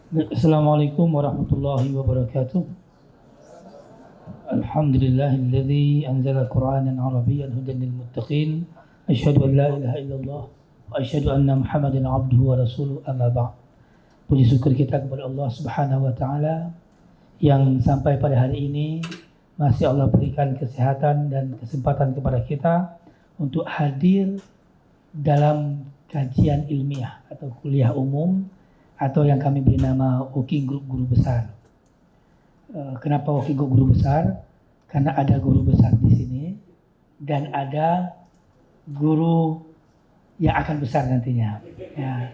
Assalamualaikum warahmatullahi wabarakatuh. Alhamdulillahilladzi anzala Qur'anan Arabiyyan hudan lil muttaqin. Asyhadu an la ilaha illallah wa asyhadu anna Muhammadan abduhu wa rasuluhu amma ba'd. Puji syukur kita kepada Allah Subhanahu wa taala yang sampai pada hari ini masih Allah berikan kesehatan dan kesempatan kepada kita untuk hadir dalam kajian ilmiah atau kuliah umum atau yang kami beri nama Working Group Guru Besar. Kenapa Working Group Guru Besar? Karena ada guru besar di sini dan ada guru yang akan besar nantinya. Ya.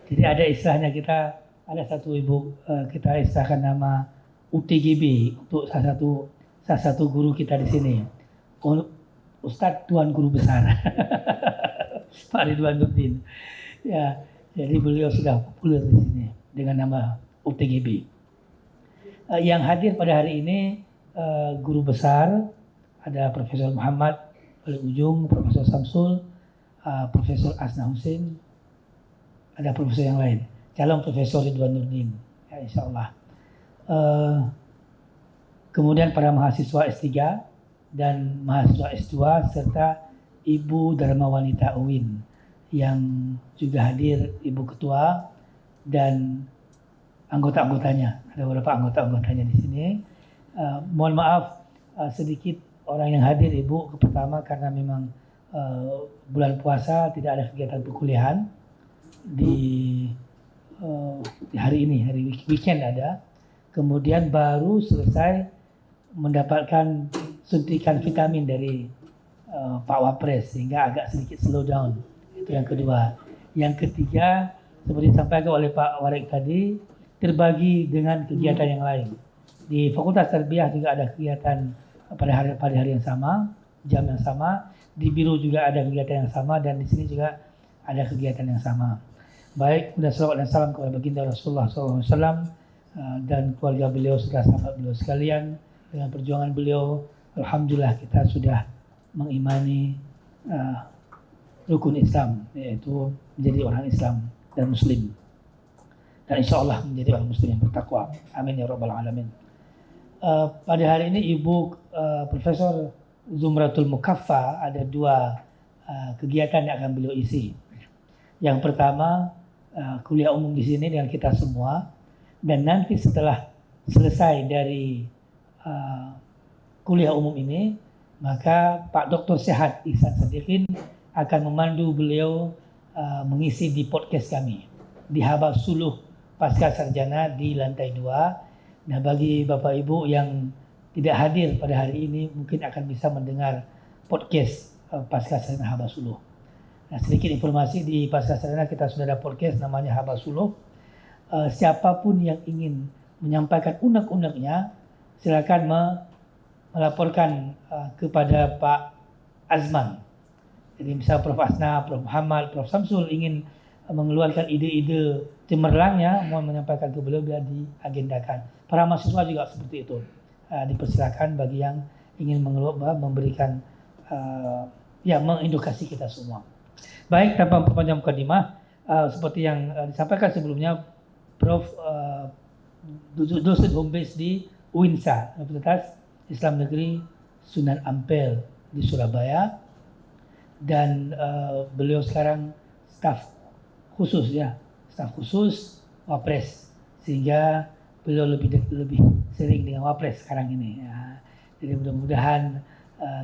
Jadi ada istilahnya, kita ada satu ibu, kita istilahkan nama UTGB untuk salah satu guru kita di sini. Ustadz Tuan Guru Besar. Pak Ridwan Nurdin. Ya, jadi beliau sudah populer di sini dengan nama UTGB. Yang hadir pada hari ini guru besar ada Profesor Muhammad Ali Ujung, Profesor Samsul, Profesor Asna Husin, ada profesor yang lain, calon Profesor Ridwan Nurdin, ya, insya Allah. Kemudian para mahasiswa S3 dan mahasiswa S2 serta Ibu Dharma Wanita UIN yang juga hadir, Ibu Ketua dan anggota-anggotanya. Ada beberapa anggota-anggotanya di sini. Mohon maaf sedikit orang yang hadir, Ibu. Pertama karena memang bulan puasa tidak ada kegiatan perkuliahan di hari ini, hari weekend ada. Kemudian baru selesai mendapatkan suntikan vitamin dari Pak Wapres sehingga agak sedikit slow down. Itu yang kedua. Yang ketiga, seperti disampaikan oleh Pak Warik tadi, terbagi dengan kegiatan yang lain. Di Fakultas Tarbiyah juga ada kegiatan pada hari yang sama, jam yang sama. Di Biro juga ada kegiatan yang sama dan di sini juga ada kegiatan yang sama. Baik, kemudian salawat dan salam kepada baginda Rasulullah SAW dan keluarga beliau serta sahabat beliau sekalian. Dengan perjuangan beliau, alhamdulillah kita sudah mengimani rukun Islam, yaitu menjadi orang Islam dan Muslim. Dan insya Allah menjadi orang Muslim yang bertakwa. Amin ya rabbal alamin. Pada hari ini Ibu Profesor Zumratul Mukaffa ada dua kegiatan yang akan beliau isi. Yang pertama kuliah umum di sini dengan kita semua, dan nanti setelah selesai dari kuliah umum ini, maka Pak Dr. Sehat Ihsan Sadikin akan memandu beliau mengisi di podcast kami di Habas Suluh Pasca Sarjana di lantai 2. Nah, bagi Bapak Ibu yang tidak hadir pada hari ini mungkin akan bisa mendengar podcast Pasca Sarjana Habas Suluh. Nah, sedikit informasi, di Pasca Sarjana kita sudah ada podcast namanya Habas Suluh. Siapapun yang ingin menyampaikan unek-uneknya silakan melaporkan kepada Pak Azman. Jadi misal Prof. Asna, Prof. Muhammad, Prof. Samsul ingin mengeluarkan ide-ide cemerlangnya, mohon menyampaikan ke beliau biar diagendakan. Para mahasiswa juga seperti itu. Dipersilakan bagi yang ingin memberikan mengedukasi kita semua. Baik, tanpa memperpanjang mukadimah, seperti yang disampaikan sebelumnya, Prof. Dosen home base di UINSA, Universitas Islam Negeri Sunan Ampel di Surabaya, dan beliau sekarang staf khusus Wapres, sehingga beliau lebih sering dengan Wapres sekarang ini. Ya. Jadi mudah-mudahan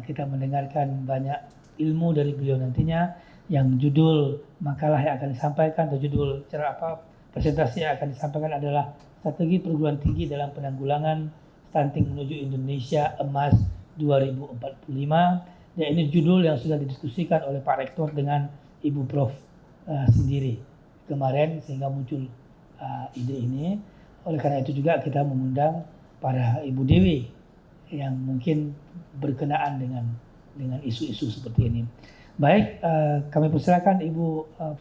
kita mendengarkan banyak ilmu dari beliau nantinya. Yang judul makalah yang akan disampaikan atau judul presentasi yang akan disampaikan adalah strategi perguruan tinggi dalam penanggulangan stunting menuju Indonesia Emas 2045. Dan ini judul yang sudah didiskusikan oleh Pak Rektor dengan Ibu Prof sendiri kemarin, sehingga muncul ide ini. Oleh karena itu juga kita mengundang para Ibu Dewi yang mungkin berkenaan dengan isu-isu seperti ini. Baik, kami persilakan Ibu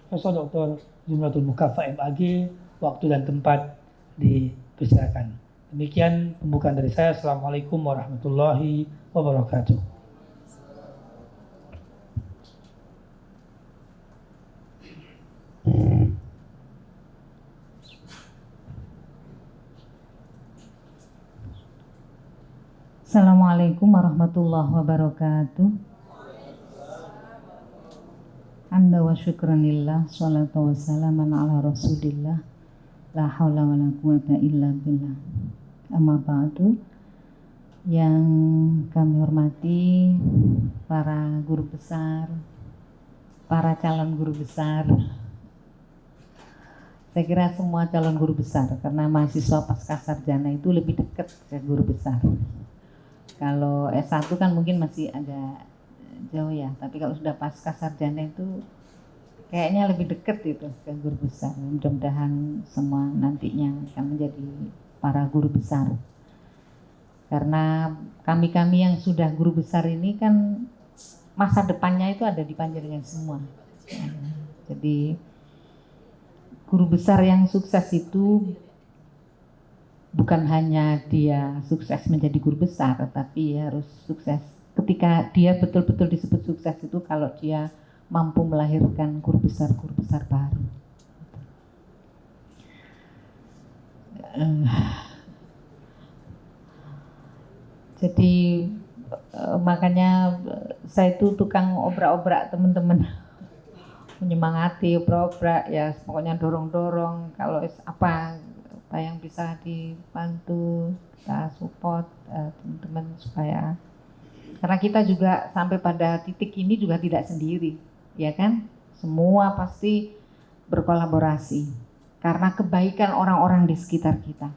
Profesor Dr. Zumratul Mukaffa MAG, waktu dan tempat dipersilakan. Demikian pembukaan dari saya. Assalamualaikum warahmatullahi wabarakatuh. Assalamualaikum warahmatullahi wabarakatuh. Hamda wa syukranillah, salatu wassalaman ala rasulillah, la haula wa la quwata illa billah. Amma ba'du. Yang kami hormati para guru besar, para calon guru besar. Saya kira semua calon guru besar, karena mahasiswa pasca sarjana itu lebih dekat ke guru besar. Kalau S1 kan mungkin masih agak jauh ya, tapi kalau sudah pasca sarjana itu kayaknya lebih dekat itu ke guru besar. Mudah-mudahan semua nantinya akan menjadi para guru besar. Karena kami-kami yang sudah guru besar ini kan masa depannya itu ada di panjenengan semua. Jadi guru besar yang sukses itu bukan hanya dia sukses menjadi guru besar, tapi harus sukses ketika dia betul-betul disebut sukses itu kalau dia mampu melahirkan guru besar baru. Jadi makanya saya itu tukang obrak-obrak teman-teman, menyemangati, obrak-obrak ya, pokoknya dorong-dorong kalau apa yang bisa dibantu kita support teman-teman supaya, karena kita juga sampai pada titik ini juga tidak sendiri, ya kan? Semua pasti berkolaborasi karena kebaikan orang-orang di sekitar kita,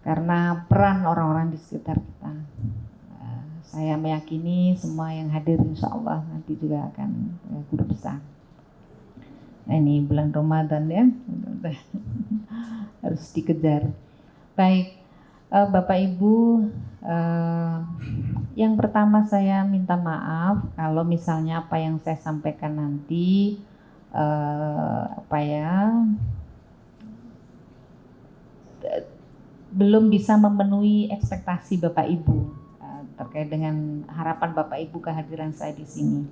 karena peran orang-orang di sekitar kita. Saya meyakini semua yang hadir insya Allah nanti juga akan guru besar. Nah, ini bulan Ramadan ya, harus dikejar. Baik, Bapak Ibu, yang pertama saya minta maaf kalau misalnya apa yang saya sampaikan nanti belum bisa memenuhi ekspektasi Bapak Ibu terkait dengan harapan Bapak Ibu kehadiran saya di sini.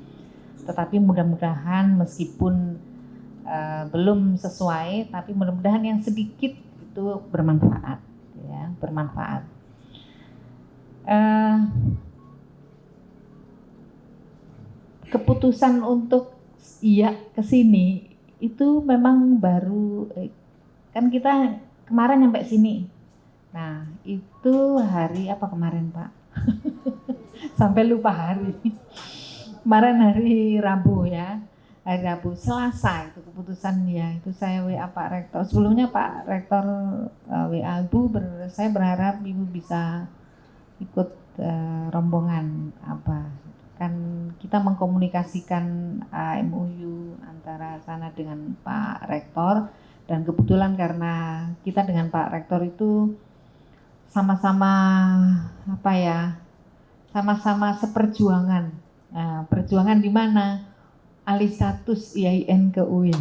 Tetapi mudah-mudahan meskipun belum sesuai, tapi mudah-mudahan yang sedikit itu bermanfaat, ya, bermanfaat. Keputusan untuk iya ke sini itu memang baru, kan kita kemarin sampai sini. Nah, itu hari apa kemarin, Pak? Sampai lupa hari. Kemarin hari Rabu ya. Hari Rabu, Selasa itu keputusan ya, itu saya WA Pak Rektor. Sebelumnya Pak Rektor WA Ibu, saya berharap Ibu bisa ikut rombongan apa. Kan kita mengkomunikasikan MOU antara sana dengan Pak Rektor, dan kebetulan karena kita dengan Pak Rektor itu sama-sama sama-sama seperjuangan. Nah, perjuangan di mana? Alih status IAIN ke UIN.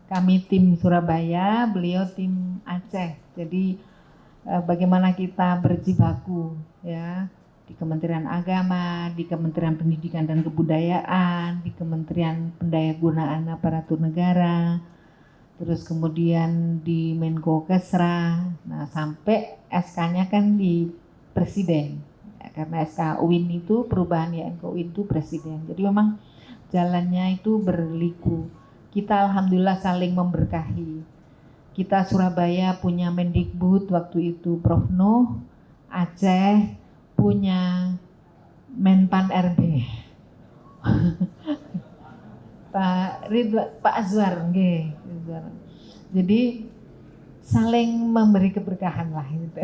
Kami tim Surabaya, beliau tim Aceh. Jadi bagaimana kita berjibaku ya di Kementerian Agama, di Kementerian Pendidikan dan Kebudayaan, di Kementerian Pendayagunaan Aparatur Negara, terus kemudian di Menko Kesra. Nah, sampai SK-nya kan di Presiden. Ya, karena SK UIN itu perubahan IAIN ke UIN itu Presiden. Jadi memang jalannya itu berliku. Kita alhamdulillah saling memberkahi. Kita Surabaya punya Mendikbud waktu itu Prof Nuh, Aceh punya Menpan RB Pak Azwar, nggih. Jadi saling memberi keberkahan lah gitu.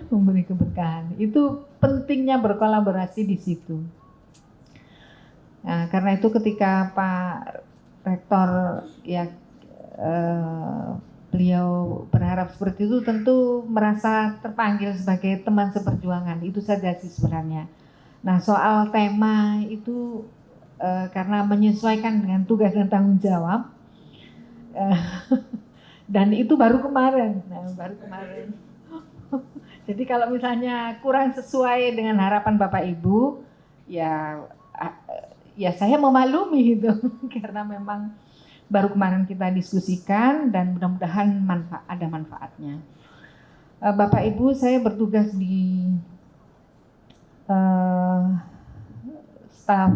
Memberi keberkahan. Itu pentingnya berkolaborasi di situ. Nah, karena itu ketika Pak Rektor ya beliau berharap seperti itu, tentu merasa terpanggil sebagai teman seperjuangan. Itu saja sih sebenarnya. Nah, soal tema itu karena menyesuaikan dengan tugas dan tanggung jawab, dan itu baru kemarin. Nah, baru kemarin. Jadi kalau misalnya kurang sesuai dengan harapan Bapak Ibu, ya saya memaklumi itu karena memang baru kemarin kita diskusikan dan mudah-mudahan ada manfaatnya. Bapak Ibu, saya bertugas di staf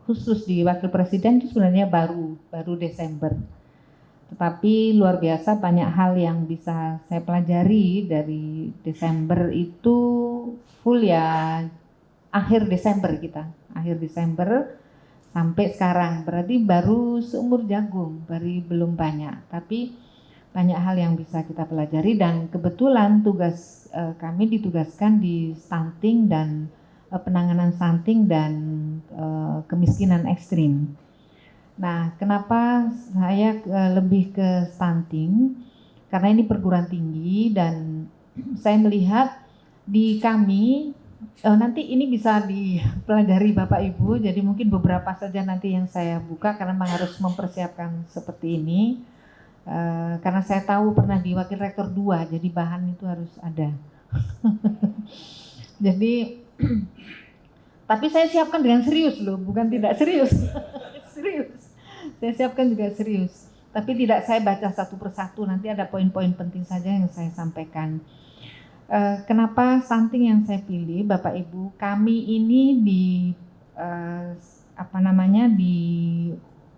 khusus di Wakil Presiden itu sebenarnya baru Desember. Tetapi luar biasa banyak hal yang bisa saya pelajari dari Desember itu full ya, akhir Desember sampai sekarang. Berarti baru seumur jagung, belum banyak. Tapi banyak hal yang bisa kita pelajari dan kebetulan tugas kami ditugaskan di stunting dan penanganan stunting dan kemiskinan ekstrim. Nah, kenapa saya lebih ke stunting? Karena ini perguruan tinggi dan saya melihat di kami nanti ini bisa dipelajari Bapak Ibu. Jadi mungkin beberapa saja nanti yang saya buka karena memang harus mempersiapkan seperti ini. Karena saya tahu pernah di Wakil Rektor 2, jadi bahan itu harus ada. Jadi, tapi saya siapkan dengan serius loh, bukan tidak serius. Serius. Saya siapkan juga serius. Tapi tidak saya baca satu persatu, nanti ada poin-poin penting saja yang saya sampaikan. Kenapa stunting yang saya pilih, Bapak Ibu? Kami ini di di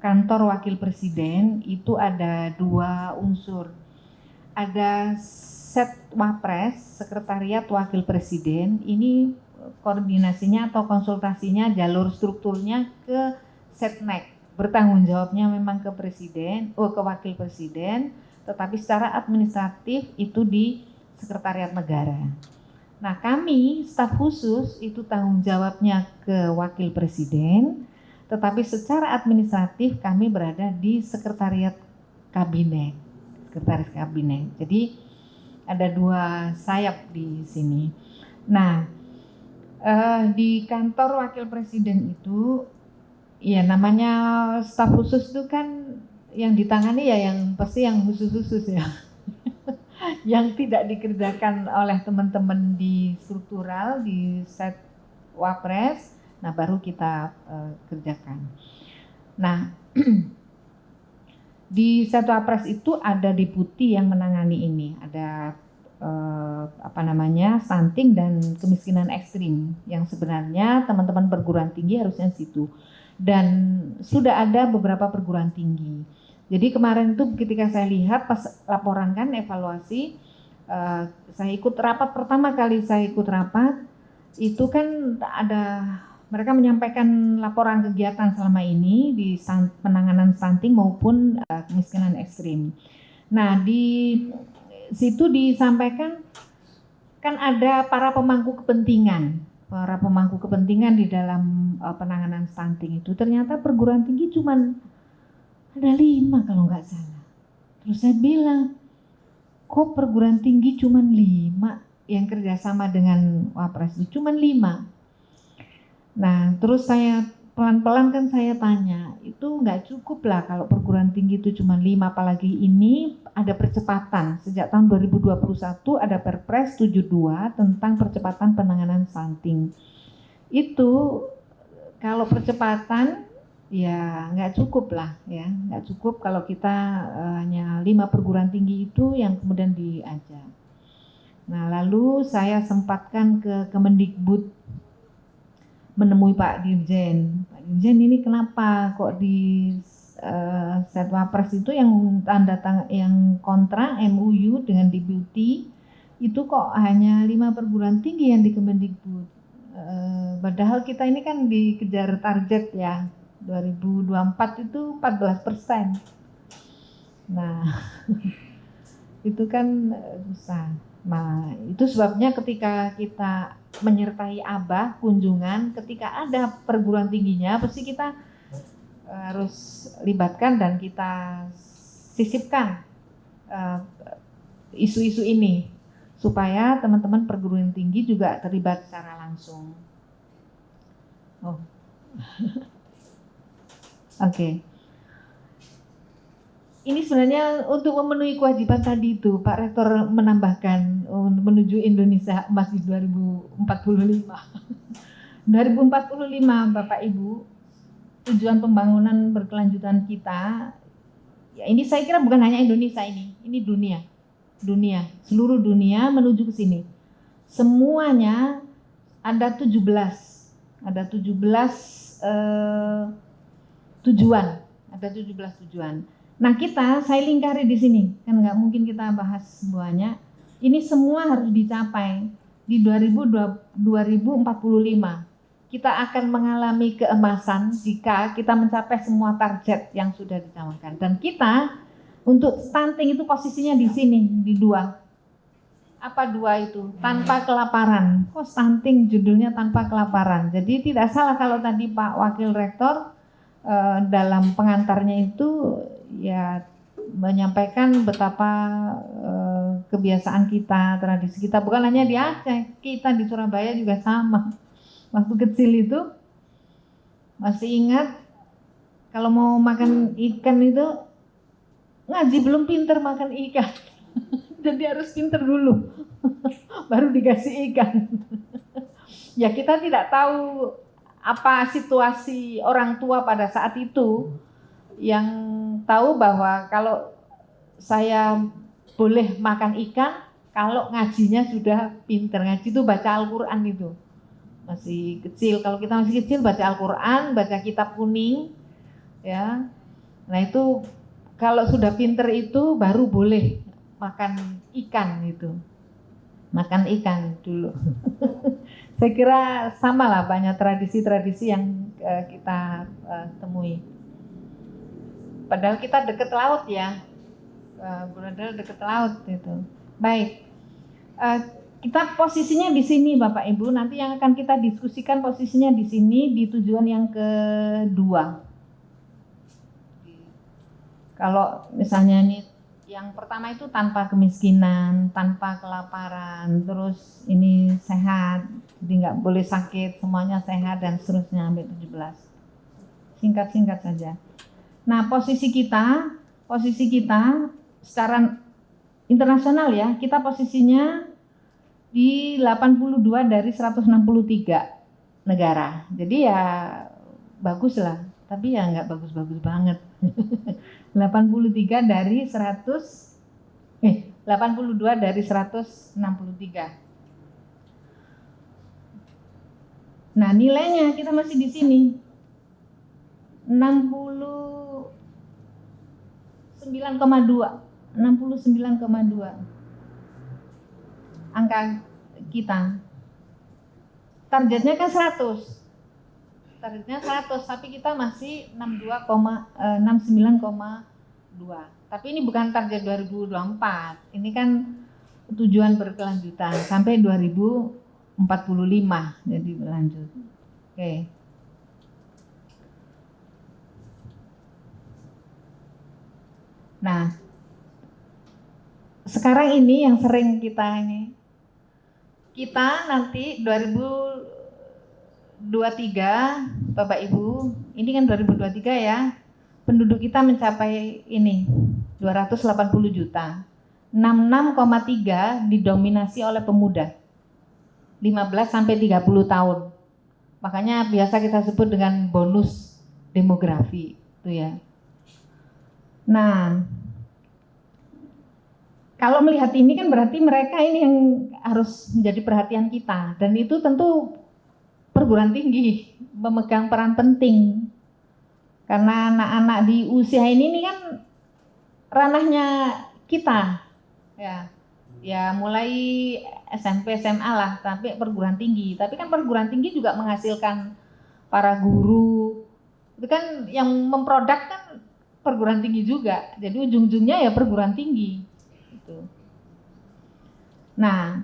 kantor Wakil Presiden itu ada 2 unsur. Ada Setwapres, Sekretariat Wakil Presiden, ini koordinasinya atau konsultasinya jalur strukturnya ke Setnek. Bertanggung jawabnya memang ke Presiden, ke Wakil Presiden, tetapi secara administratif itu di Sekretariat Negara. Nah, kami staf khusus itu tanggung jawabnya ke Wakil Presiden, tetapi secara administratif kami berada di Sekretariat Kabinet. Jadi ada 2 sayap di sini. Nah, di kantor Wakil Presiden itu, ya namanya staf khusus itu kan yang ditangani ya yang pasti yang khusus-khusus ya. Yang tidak dikerjakan oleh teman-teman di struktural, di Setwapres, nah baru kita kerjakan. Nah, di Setwapres itu ada deputi yang menangani ini, ada stunting dan kemiskinan ekstrim yang sebenarnya teman-teman perguruan tinggi harusnya situ. Dan sudah ada beberapa perguruan tinggi. Jadi kemarin itu ketika saya lihat pas laporan kan evaluasi, saya ikut rapat, pertama kali saya ikut rapat itu kan ada mereka menyampaikan laporan kegiatan selama ini di penanganan stunting maupun kemiskinan ekstrim. Nah, di situ disampaikan kan ada para pemangku kepentingan di dalam penanganan stunting itu. Ternyata perguruan tinggi cuman ada 5 kalau nggak salah. Terus saya bilang, kok perguruan tinggi cuman 5 yang kerjasama dengan Wapres itu cuman 5. Nah, terus saya pelan-pelan kan saya tanya, itu nggak cukup lah kalau perguruan tinggi itu cuma 5, apalagi ini ada percepatan. Sejak tahun 2021 ada Perpres 72 tentang percepatan penanganan stunting. Itu kalau percepatan ya nggak cukup lah ya, nggak cukup kalau kita hanya 5 perguruan tinggi itu yang kemudian diajak. Nah, lalu saya sempatkan ke Kemendikbud menemui Pak Dirjen. Pak Dirjen, ini kenapa kok di Setwapres itu yang yang kontrak MOU dengan Deputi itu kok hanya 5 perguruan tinggi yang di Kemendikbud. Padahal kita ini kan dikejar target ya 2024 itu 14%. Nah, itu kan susah. Nah, itu sebabnya ketika kita menyertai Abah kunjungan, ketika ada perguruan tingginya pasti kita harus libatkan dan kita sisipkan isu-isu ini supaya teman-teman perguruan tinggi juga terlibat secara langsung. Oh. Oke. Ini sebenarnya untuk memenuhi kewajiban tadi itu, Pak Rektor menambahkan menuju Indonesia Emas di 2045. 2045, Bapak Ibu, tujuan pembangunan berkelanjutan kita, ya ini saya kira bukan hanya Indonesia ini dunia. dunia, seluruh dunia menuju ke sini. Semuanya ada 17 tujuan, ada 17 tujuan. Nah saya lingkari di sini, kan nggak mungkin kita bahas semuanya. Ini semua harus dicapai di 2045. Kita akan mengalami keemasan jika kita mencapai semua target yang sudah dicanangkan. Dan kita untuk stunting itu posisinya di sini, di 2. Apa 2 itu? Tanpa kelaparan. Kok stunting judulnya tanpa kelaparan? Jadi tidak salah kalau tadi Pak Wakil Rektor dalam pengantarnya itu ya menyampaikan betapa kebiasaan kita, tradisi kita, bukan hanya di Aceh, kita di Surabaya juga sama. Waktu kecil itu masih ingat kalau mau makan ikan itu ngaji belum pinter makan ikan. Jadi harus pinter dulu baru dikasih ikan. Ya kita tidak tahu apa situasi orang tua pada saat itu, yang tahu bahwa kalau saya boleh makan ikan kalau ngajinya sudah pinter. Ngaji itu baca Al-Quran itu. Masih kecil, kalau kita masih kecil baca Al-Quran, baca kitab kuning, ya. Nah itu kalau sudah pinter itu baru boleh makan ikan itu, makan ikan dulu. Saya kira sama lah, banyak tradisi-tradisi yang kita temui. Padahal kita deket laut ya, padahal deket laut itu. Baik. Kita posisinya di sini Bapak Ibu, nanti yang akan kita diskusikan posisinya di sini di tujuan yang kedua. Kalau misalnya ini yang pertama itu tanpa kemiskinan, tanpa kelaparan, terus ini sehat, jadi nggak boleh sakit, semuanya sehat dan seterusnya sampai 17. Singkat-singkat saja. Nah posisi kita secara internasional ya, kita posisinya di 82 dari 163 negara. Jadi ya bagus lah, tapi ya nggak bagus-bagus banget. 82 dari 163. Nah, nilainya kita masih di sini. 69,2. Angka kita. Targetnya kan 100. Tapi kita masih 69,2. Tapi ini bukan target 2024. Ini kan tujuan berkelanjutan sampai 2045. Jadi berlanjut. Oke. Nah, sekarang ini yang sering kita nanti 2023 Bapak Ibu, ini kan 2023 ya, penduduk kita mencapai ini 280 juta. 66,3 didominasi oleh pemuda 15 sampai 30 tahun. Makanya biasa kita sebut dengan bonus demografi itu ya. Nah, kalau melihat ini kan berarti mereka ini yang harus menjadi perhatian kita, dan itu tentu perguruan tinggi memegang peran penting karena anak-anak di usia ini kan ranahnya kita ya mulai SMP SMA lah sampai perguruan tinggi. Tapi kan perguruan tinggi juga menghasilkan para guru, itu kan yang memproduk kan perguruan tinggi juga, jadi ujung-ujungnya ya perguruan tinggi. Nah,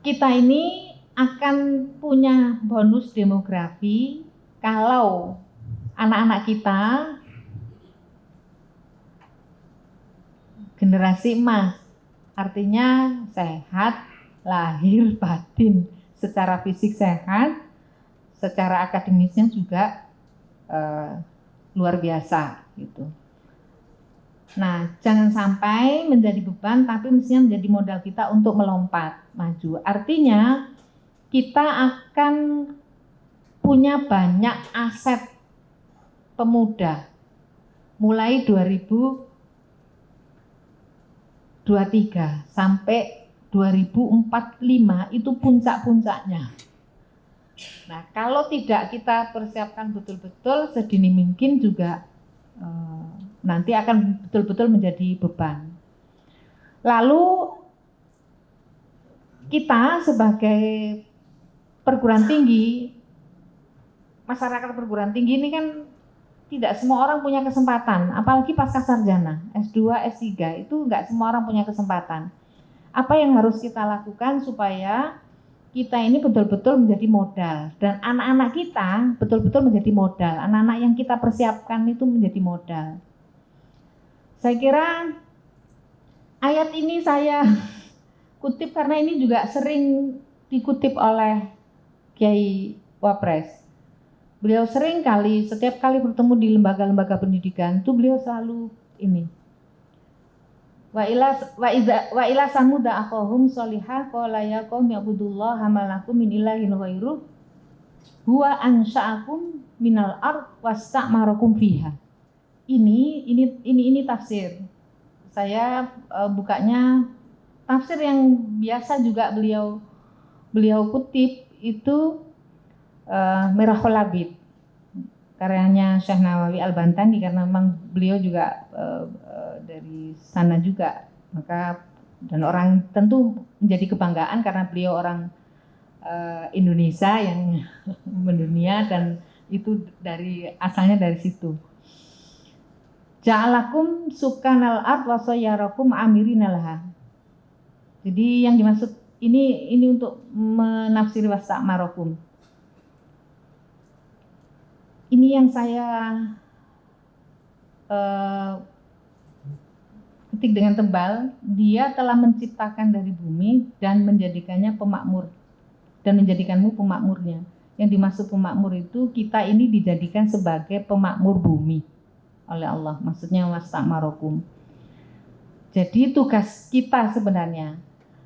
kita ini akan punya bonus demografi kalau anak-anak kita generasi emas, artinya sehat lahir batin, secara fisik sehat, secara akademisnya juga luar biasa gitu. Nah, jangan sampai menjadi beban, tapi mestinya menjadi modal kita untuk melompat maju. Artinya kita akan punya banyak aset pemuda mulai 2024 23 sampai 2045 itu puncak-puncaknya. Nah, kalau tidak kita persiapkan betul-betul sedini mungkin juga nanti akan betul-betul menjadi beban. Lalu kita sebagai perguruan tinggi, masyarakat perguruan tinggi ini kan tidak semua orang punya kesempatan, apalagi pasca sarjana, S2, S3 itu nggak semua orang punya kesempatan. Apa yang harus kita lakukan supaya kita ini betul-betul menjadi modal dan anak-anak kita betul-betul menjadi modal, anak-anak yang kita persiapkan itu menjadi modal. Saya kira ayat ini saya kutip karena ini juga sering dikutip oleh Kiai Wapres. Beliau sering kali, setiap kali bertemu di lembaga-lembaga pendidikan itu beliau selalu ini. Wa ila samuda akhahum sholihah qala ya qaumi ibudullaha ma lakum min ilahin ghairuh huwa ansha'akum minal ard wasta'marakum fiha. Ini tafsir. Saya bukanya tafsir yang biasa juga beliau kutip itu Mirahul Labid karyanya Syekh Nawawi Al-Bantani karena memang beliau juga dari sana juga, maka dan orang tentu menjadi kebanggaan karena beliau orang Indonesia yang mendunia dan itu asalnya dari situ. Ja'alakum sukanal ard wa sayyarakum amirinalha. Jadi yang dimaksud ini untuk menafsiri wasta'marakum. Ini yang saya ketik dengan tebal, dia telah menciptakan dari bumi dan menjadikannya pemakmur dan menjadikanmu pemakmurnya. Yang dimaksud pemakmur itu kita ini dijadikan sebagai pemakmur bumi oleh Allah, maksudnya wasta'marakum. Jadi tugas kita sebenarnya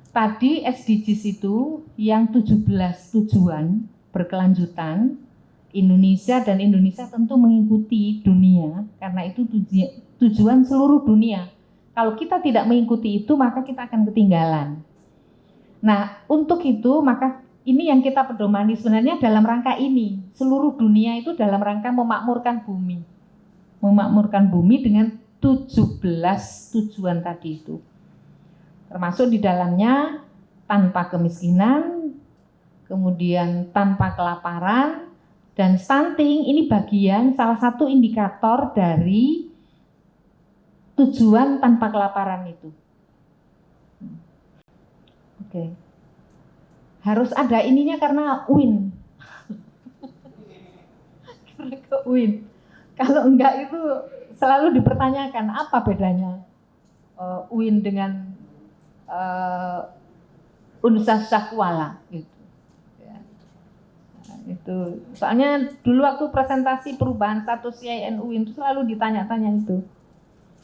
tadi SDGs itu yang 17 tujuan berkelanjutan Indonesia, dan Indonesia tentu mengikuti dunia karena itu tujuan seluruh dunia. Kalau kita tidak mengikuti itu maka kita akan ketinggalan. Nah, untuk itu maka ini yang kita pedomani sebenarnya dalam rangka ini. Seluruh dunia itu dalam rangka memakmurkan bumi. Memakmurkan bumi dengan 17 tujuan tadi itu. Termasuk di dalamnya tanpa kemiskinan, kemudian tanpa kelaparan, dan stunting ini bagian salah satu indikator dari tujuan tanpa kelaparan itu. Oke. Harus ada ininya karena win. Karena ke win. Kalau enggak itu selalu dipertanyakan apa bedanya win dengan unsur sakwala gitu. Itu soalnya dulu waktu presentasi perubahan status YNU itu selalu ditanya-tanya itu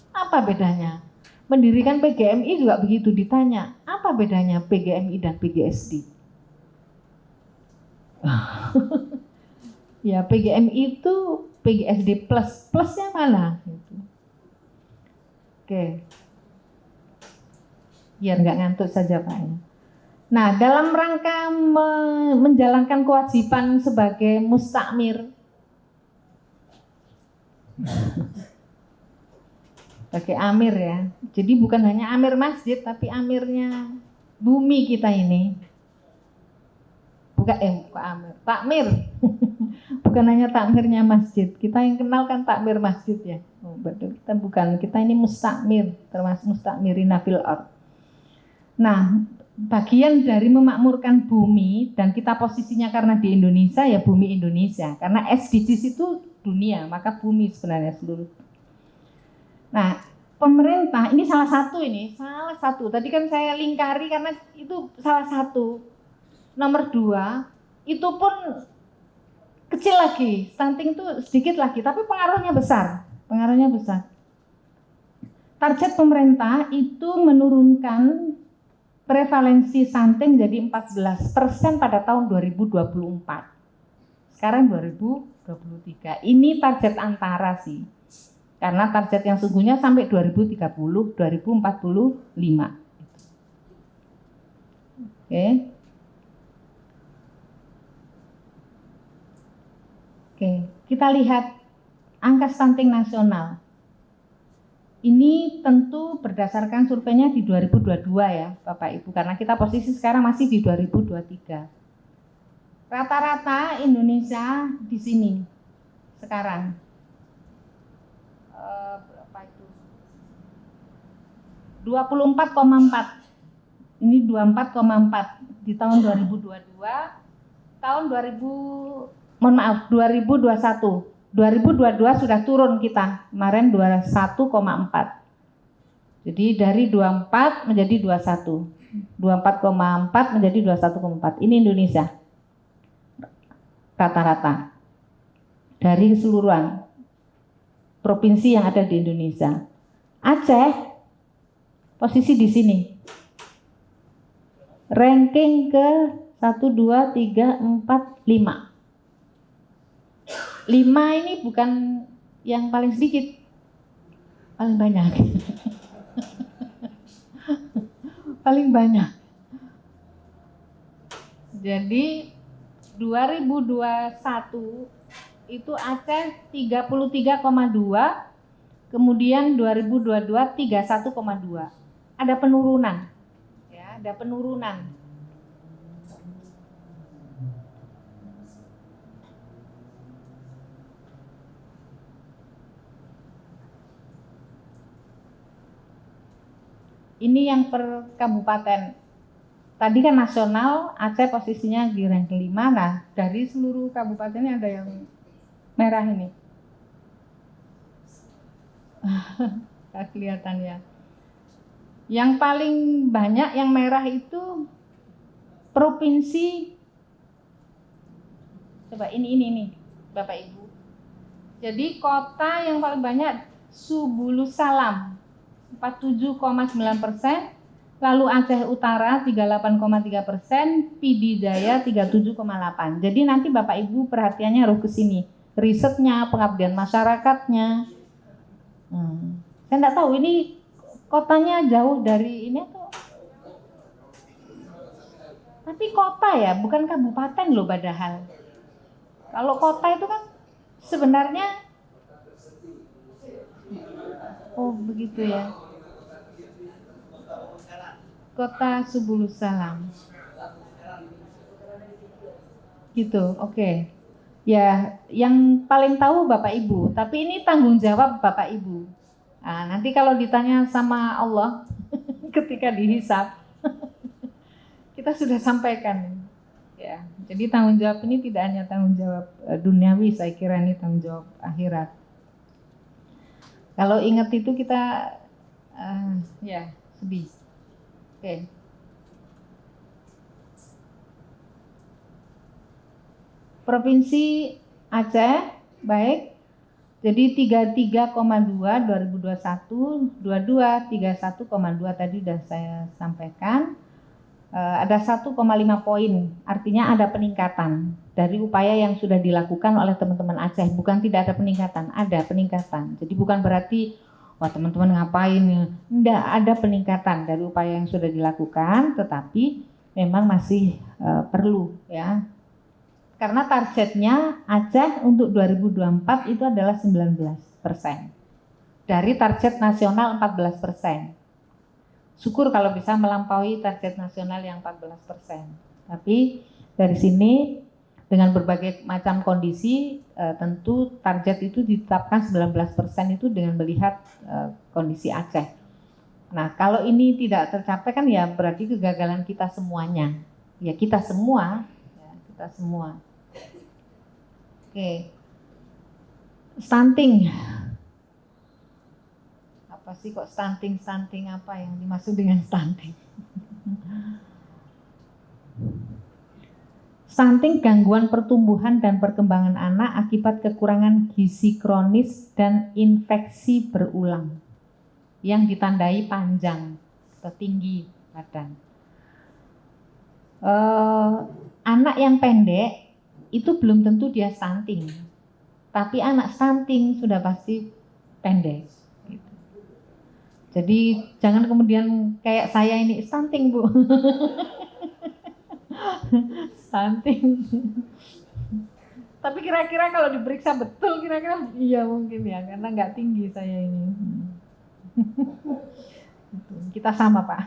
apa bedanya, mendirikan PGMI juga begitu ditanya apa bedanya PGMI dan PGSD. Ya PGMI itu PGSD plusnya mana gitu. Oke, biar nggak ngantuk saja Pak. Nah, dalam rangka menjalankan kewajiban sebagai mustakmir, sebagai amir ya. Jadi bukan hanya amir masjid, tapi amirnya bumi kita ini. Bukan amir, takmir. Bukan hanya takmirnya masjid. Kita yang kenal kan takmir masjid ya. Betul. Kita bukan. Kita ini mustakmir, termasuk mustakmirina fil ard. Nah, bagian dari memakmurkan bumi dan kita posisinya karena di Indonesia ya bumi Indonesia karena SDGs itu dunia maka bumi sebenarnya seluruh. Nah pemerintah ini salah satu tadi kan saya lingkari karena itu salah satu. Nomor 2 itu pun kecil lagi, stunting itu sedikit lagi tapi pengaruhnya besar. Target pemerintah itu menurunkan prevalensi stunting jadi 14% pada tahun 2024. Sekarang 2023. Ini target antara sih. Karena target yang sungguhnya sampai 2030, 2045. Oke. Oke, kita lihat angka stunting nasional. Ini tentu berdasarkan surveinya di 2022 ya, Bapak Ibu, karena kita posisi sekarang masih di 2023. Rata-rata Indonesia di sini sekarang berapa itu? 24,4. Ini 24,4 di tahun 2022. Tahun 2021. 2022 sudah turun kita, kemarin 21,4. Jadi dari 24 menjadi 21. 24,4 menjadi 21,4. Ini Indonesia. Rata-rata. Dari keseluruhan provinsi yang ada di Indonesia. Aceh posisi di sini. Ranking ke 1, 2, 3, 4, 5. 5 ini bukan yang paling sedikit, paling banyak. Paling banyak. Jadi 2021 itu Aceh 33,2, kemudian 2022 31,2. Ada penurunan. Ya, ada penurunan. Ini yang per kabupaten. Tadi kan nasional, Aceh posisinya di rank 5. Nah, dari seluruh kabupatennya ada yang merah ini. Nggak kelihatan ya. Yang paling banyak yang merah itu provinsi. Coba ini Bapak Ibu. Jadi kota yang paling banyak Subulus Salam 47,9%, lalu Aceh Utara 38,3%, Pidi Jaya 37,8%. Jadi nanti Bapak Ibu perhatiannya harus ke sini, risetnya, pengabdian masyarakatnya. Saya nggak tahu ini kotanya jauh dari ini atau, tapi kota ya, bukan kabupaten loh padahal. Kalau kota itu kan sebenarnya, oh begitu ya. Kota Subulus Salam. Gitu, oke. Ya, yang paling tahu Bapak Ibu, tapi ini tanggung jawab Bapak Ibu. Nah, nanti kalau ditanya sama Allah ketika dihisab, kita sudah sampaikan. Ya, jadi tanggung jawab ini tidak hanya tanggung jawab duniawi, saya kira ini tanggung jawab akhirat. Kalau ingat itu kita ya sedih. Oke. Provinsi Aceh, baik. Jadi 33,2 2021, 22 31,2 tadi sudah saya sampaikan. Ada 1,5 poin, artinya ada peningkatan dari upaya yang sudah dilakukan oleh teman-teman Aceh. Bukan tidak ada peningkatan, ada peningkatan. Jadi bukan berarti wah teman-teman ngapain, enggak, ada peningkatan dari upaya yang sudah dilakukan, tetapi memang masih perlu ya. Karena targetnya Aceh untuk 2024 itu adalah 19% dari target nasional 14%. Syukur kalau bisa melampaui target nasional yang 14%. Tapi dari sini dengan berbagai macam kondisi tentu target itu ditetapkan 19% itu dengan melihat kondisi Aceh. Nah, kalau ini tidak tercapai kan ya berarti kegagalan kita semuanya. Ya kita semua, ya, kita semua. Oke. Stunting. Apa sih kok stunting apa yang dimaksud dengan stunting? Stunting gangguan pertumbuhan dan perkembangan anak akibat kekurangan gizi kronis dan infeksi berulang yang ditandai panjang atau tinggi badan. Anak yang pendek itu belum tentu dia stunting, tapi anak stunting sudah pasti pendek. Gitu. Jadi jangan kemudian kayak saya ini stunting Bu, stunting. Tapi kira-kira kalau diperiksa betul, kira-kira iya mungkin ya, karena nggak tinggi saya ini. Kita sama Pak.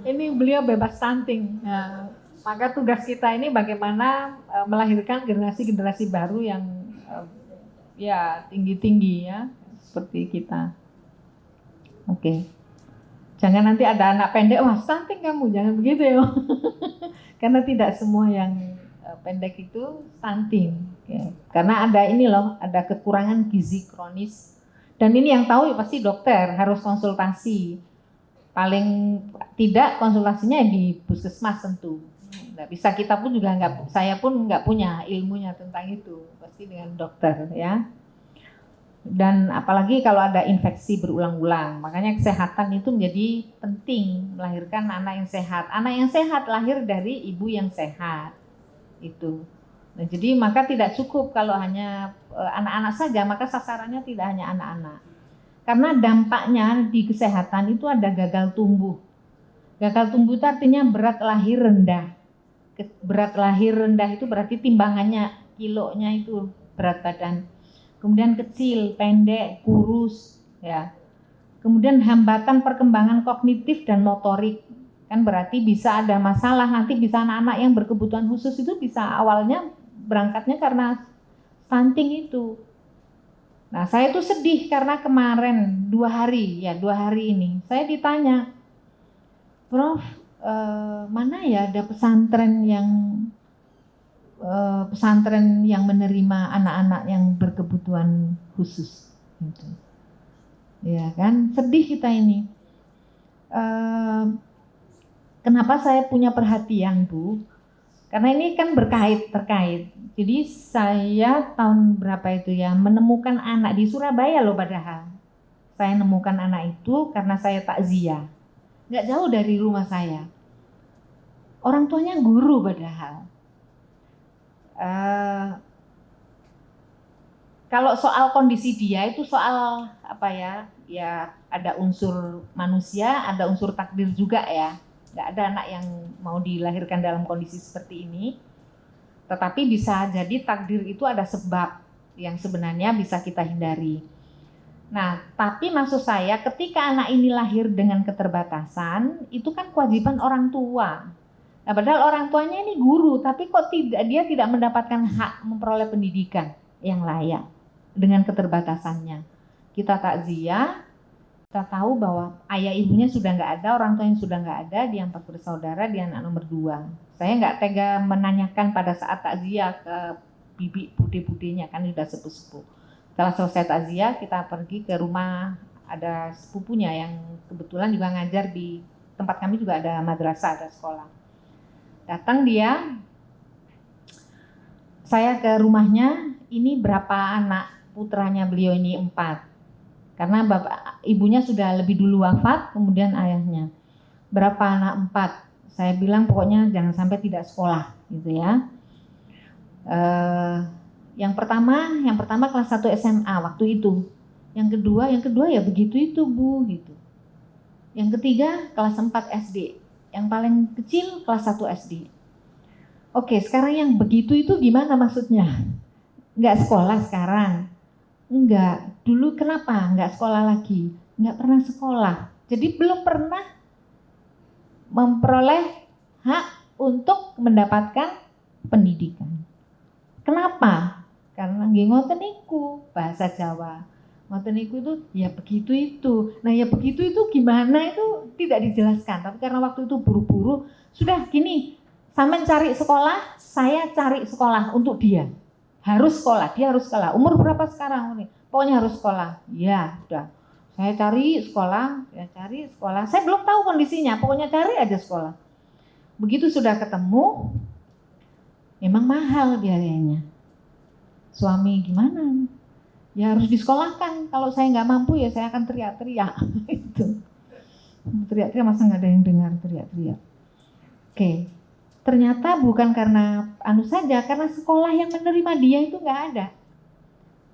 Ini beliau bebas stunting. Nah, maka tugas kita ini bagaimana melahirkan generasi-generasi baru yang ya tinggi-tinggi ya, seperti kita. Oke. Jangan nanti ada anak pendek, wah stunting kamu, jangan begitu ya. Karena tidak semua yang pendek itu stunting. Oke. Karena ada ini loh, ada kekurangan gizi kronis. Dan ini yang tahu ya pasti dokter, harus konsultasi. Paling tidak konsultasinya di puskesmas tentu. Nggak bisa, kita pun juga nggak, saya pun nggak punya ilmunya tentang itu, pasti dengan dokter ya. Dan apalagi kalau ada infeksi berulang-ulang, makanya kesehatan itu menjadi penting, melahirkan anak yang sehat. Anak yang sehat lahir dari ibu yang sehat itu. Nah, jadi maka tidak cukup kalau hanya anak-anak saja, maka sasarannya tidak hanya anak-anak. Karena dampaknya di kesehatan itu ada gagal tumbuh. Gagal tumbuh itu artinya berat lahir rendah. Berat lahir rendah itu berarti timbangannya, kilonya itu berat badan. Kemudian kecil, pendek, kurus, ya. Kemudian hambatan perkembangan kognitif dan motorik. Kan berarti bisa ada masalah, nanti bisa anak-anak yang berkebutuhan khusus itu bisa awalnya berangkatnya karena stunting itu. Nah, saya tuh sedih karena kemarin 2 hari ini saya ditanya, Prof, mana ya ada pesantren yang menerima anak-anak yang berkebutuhan khusus, gitu. Ya kan, sedih kita ini. Kenapa saya punya perhatian Bu? Karena ini kan terkait. Jadi saya tahun berapa itu ya menemukan anak di Surabaya loh padahal. Saya nemukan anak itu karena saya takziah. Nggak jauh dari rumah saya. Orang tuanya guru padahal. Kalau soal kondisi dia itu soal apa ya? Ya ada unsur manusia, ada unsur takdir juga ya. Nggak ada anak yang mau dilahirkan dalam kondisi seperti ini. Tetapi bisa jadi takdir itu ada sebab yang sebenarnya bisa kita hindari. Nah, tapi maksud saya ketika anak ini lahir dengan keterbatasan, itu kan kewajiban orang tua. Nah, padahal orang tuanya ini guru, tapi kok dia tidak mendapatkan hak memperoleh pendidikan yang layak dengan keterbatasannya. Kita takziah, kita tahu bahwa ayah ibunya sudah nggak ada, orang tuanya sudah nggak ada, dia 4 bersaudara, dia anak nomor 2. Saya nggak tega menanyakan pada saat takziah ke bibi bude-budenya, kan sudah sepuh-sepuh. Setelah selesai takziah, kita pergi ke rumah ada sepupunya yang kebetulan juga ngajar di tempat kami, juga ada madrasah, ada sekolah. Datang dia, saya ke rumahnya, ini berapa anak putranya beliau ini 4. Karena bapak ibunya sudah lebih dulu wafat, kemudian ayahnya. Berapa anak? 4. Saya bilang pokoknya jangan sampai tidak sekolah, gitu ya. Yang pertama kelas 1 SMA waktu itu. Yang kedua ya begitu itu Bu, gitu. Yang ketiga kelas 4 SD. Yang paling kecil kelas 1 SD. Oke, sekarang yang begitu itu gimana maksudnya? Nggak sekolah sekarang? Enggak. Dulu kenapa nggak sekolah lagi? Nggak pernah sekolah. Jadi belum pernah memperoleh hak untuk mendapatkan pendidikan. Kenapa? Karena nggih ngoten niku bahasa Jawa. Ngoten niku itu ya begitu itu. Nah ya begitu itu gimana itu tidak dijelaskan. Tapi karena waktu itu buru-buru, sudah gini, sampean cari sekolah, saya cari sekolah untuk dia. Harus sekolah, dia harus sekolah. Umur berapa sekarang? Pokoknya harus sekolah. Ya, udah. Saya cari sekolah, Saya belum tahu kondisinya, pokoknya cari aja sekolah. Begitu sudah ketemu, memang mahal biayanya. Suami gimana? Ya harus disekolahkan. Kalau saya nggak mampu ya saya akan teriak-teriak. Itu. Teriak-teriak masa nggak ada yang dengar teriak-teriak. Oke, ternyata bukan karena anu saja, karena sekolah yang menerima dia itu nggak ada.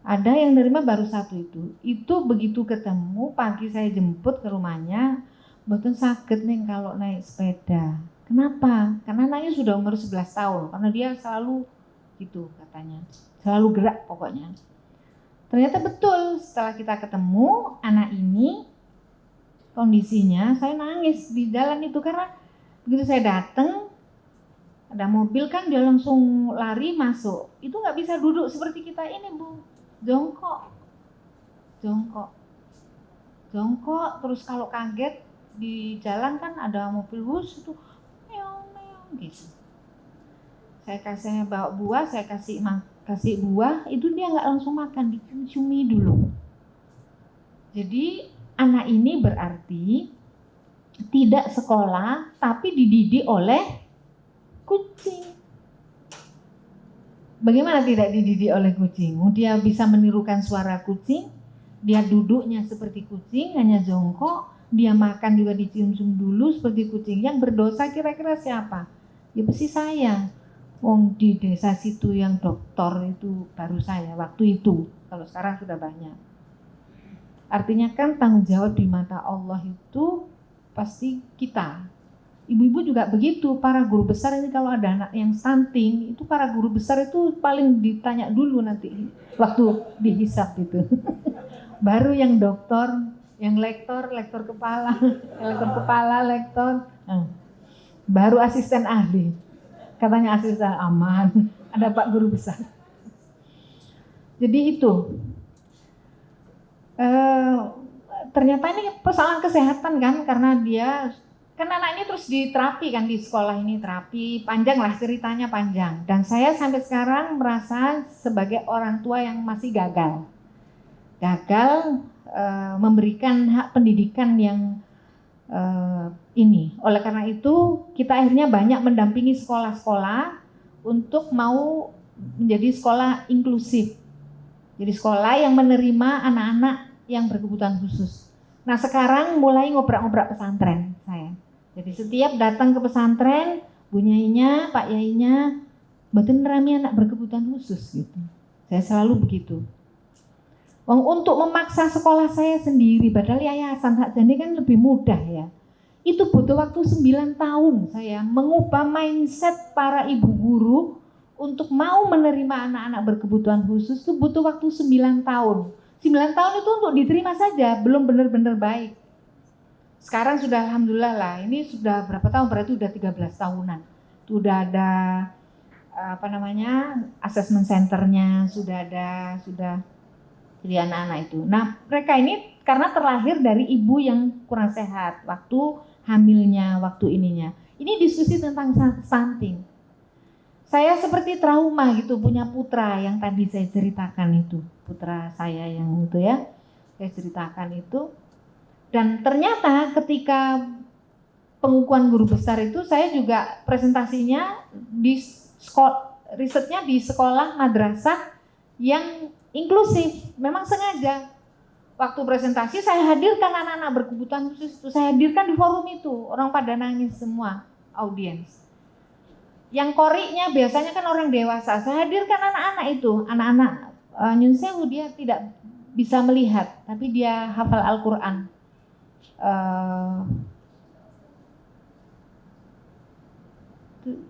Ada yang menerima baru satu itu. Itu begitu ketemu, pagi saya jemput ke rumahnya, betul sakit nih kalau naik sepeda. Kenapa? Karena anaknya sudah umur 11 tahun, karena dia selalu gitu katanya. Selalu gerak pokoknya. Ternyata betul, setelah kita ketemu, anak ini kondisinya saya nangis di jalan itu karena begitu saya datang, ada mobil kan dia langsung lari masuk. Itu nggak bisa duduk seperti kita ini, Bu. Jongkok, terus kalau kaget di jalan kan ada mobil bus itu, meong gitu. Saya kasih bawa buah, saya kasih buah, itu dia nggak langsung makan, diciumi dulu. Jadi anak ini berarti tidak sekolah tapi dididik oleh kucing. Bagaimana tidak dididik oleh kucing? Dia bisa menirukan suara kucing, dia duduknya seperti kucing, hanya jongkok, dia makan juga dicium-cium dulu seperti kucing. Yang berdosa kira-kira siapa? Ya pasti saya. Wong di desa situ yang dokter itu baru saya waktu itu. Kalau sekarang sudah banyak. Artinya kan tanggung jawab di mata Allah itu pasti kita. Ibu-ibu juga begitu, para guru besar ini kalau ada anak yang stunting, itu para guru besar itu paling ditanya dulu nanti waktu dihisap itu. Baru yang dokter, yang lektor kepala, lektor. Baru asisten ahli. Katanya asisten aman, ada Pak guru besar. Jadi itu. Ternyata ini persoalan kesehatan kan, karena dia kan anak ini terus diterapi kan di sekolah ini, terapi panjang lah ceritanya, panjang. Dan saya sampai sekarang merasa sebagai orang tua yang masih gagal memberikan hak pendidikan yang ini. Oleh karena itu kita akhirnya banyak mendampingi sekolah-sekolah untuk mau menjadi sekolah inklusif. Jadi sekolah yang menerima anak-anak yang berkebutuhan khusus. Nah sekarang mulai ngobrak-ngobrak pesantren saya. Jadi setiap datang ke pesantren, Bu Nyainya, Pak Yainya, mboten rami anak berkebutuhan khusus gitu. Saya selalu begitu. Untuk memaksa sekolah saya sendiri, padahal yayasan saja ini kan lebih mudah ya. Itu butuh waktu 9 tahun saya mengubah mindset para ibu guru untuk mau menerima anak-anak berkebutuhan khusus itu butuh waktu 9 tahun. 9 tahun itu untuk diterima saja, belum benar-benar baik. Sekarang sudah alhamdulillah lah, ini sudah berapa tahun, berarti sudah 13 tahunan. Sudah ada assessment centernya, sudah jadi anak-anak itu. Nah mereka ini karena terlahir dari ibu yang kurang sehat, waktu hamilnya, waktu ininya. Ini diskusi tentang stunting. Saya seperti trauma gitu, punya putra yang tadi saya ceritakan itu, putra saya yang itu ya, saya ceritakan itu. Dan ternyata ketika pengukuhan guru besar itu saya juga presentasinya di risetnya di sekolah madrasah yang inklusif, memang sengaja. Waktu presentasi saya hadirkan anak-anak berkebutuhan khusus itu, saya hadirkan di forum itu, orang pada nangis semua, audiens. Yang koriknya biasanya kan orang dewasa, saya hadirkan anak-anak itu, anak-anak Nyun Sewu dia tidak bisa melihat, tapi dia hafal Al-Quran.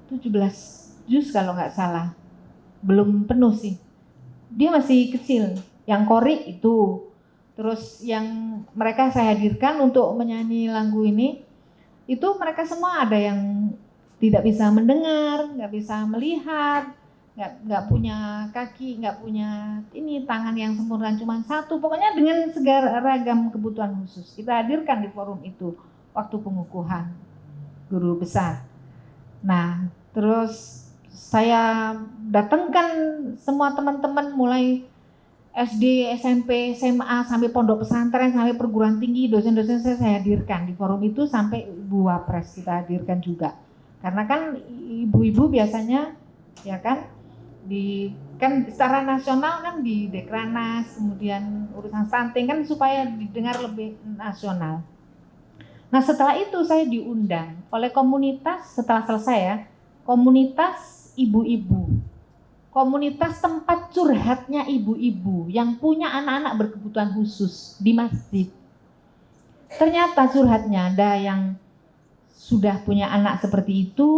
17 juz kalau nggak salah, belum penuh sih, dia masih kecil. Yang korik itu, terus yang mereka saya hadirkan untuk menyanyi lagu ini, itu mereka semua ada yang tidak bisa mendengar, nggak bisa melihat, nggak punya kaki, nggak punya ini tangan yang sempurna, cuma satu, pokoknya dengan segala ragam kebutuhan khusus. Kita hadirkan di forum itu waktu pengukuhan guru besar. Nah terus saya datangkan semua teman-teman mulai SD, SMP, SMA, sampai pondok pesantren, sampai perguruan tinggi, dosen-dosen saya hadirkan di forum itu, sampai Ibu Wapres kita hadirkan juga. Karena kan ibu-ibu biasanya ya kan secara nasional kan di Dekranas, kemudian urusan stunting kan supaya didengar lebih nasional. Nah setelah itu saya diundang oleh komunitas, setelah selesai ya, komunitas ibu-ibu, komunitas tempat curhatnya ibu-ibu yang punya anak-anak berkebutuhan khusus di masjid. Ternyata curhatnya ada yang sudah punya anak seperti itu,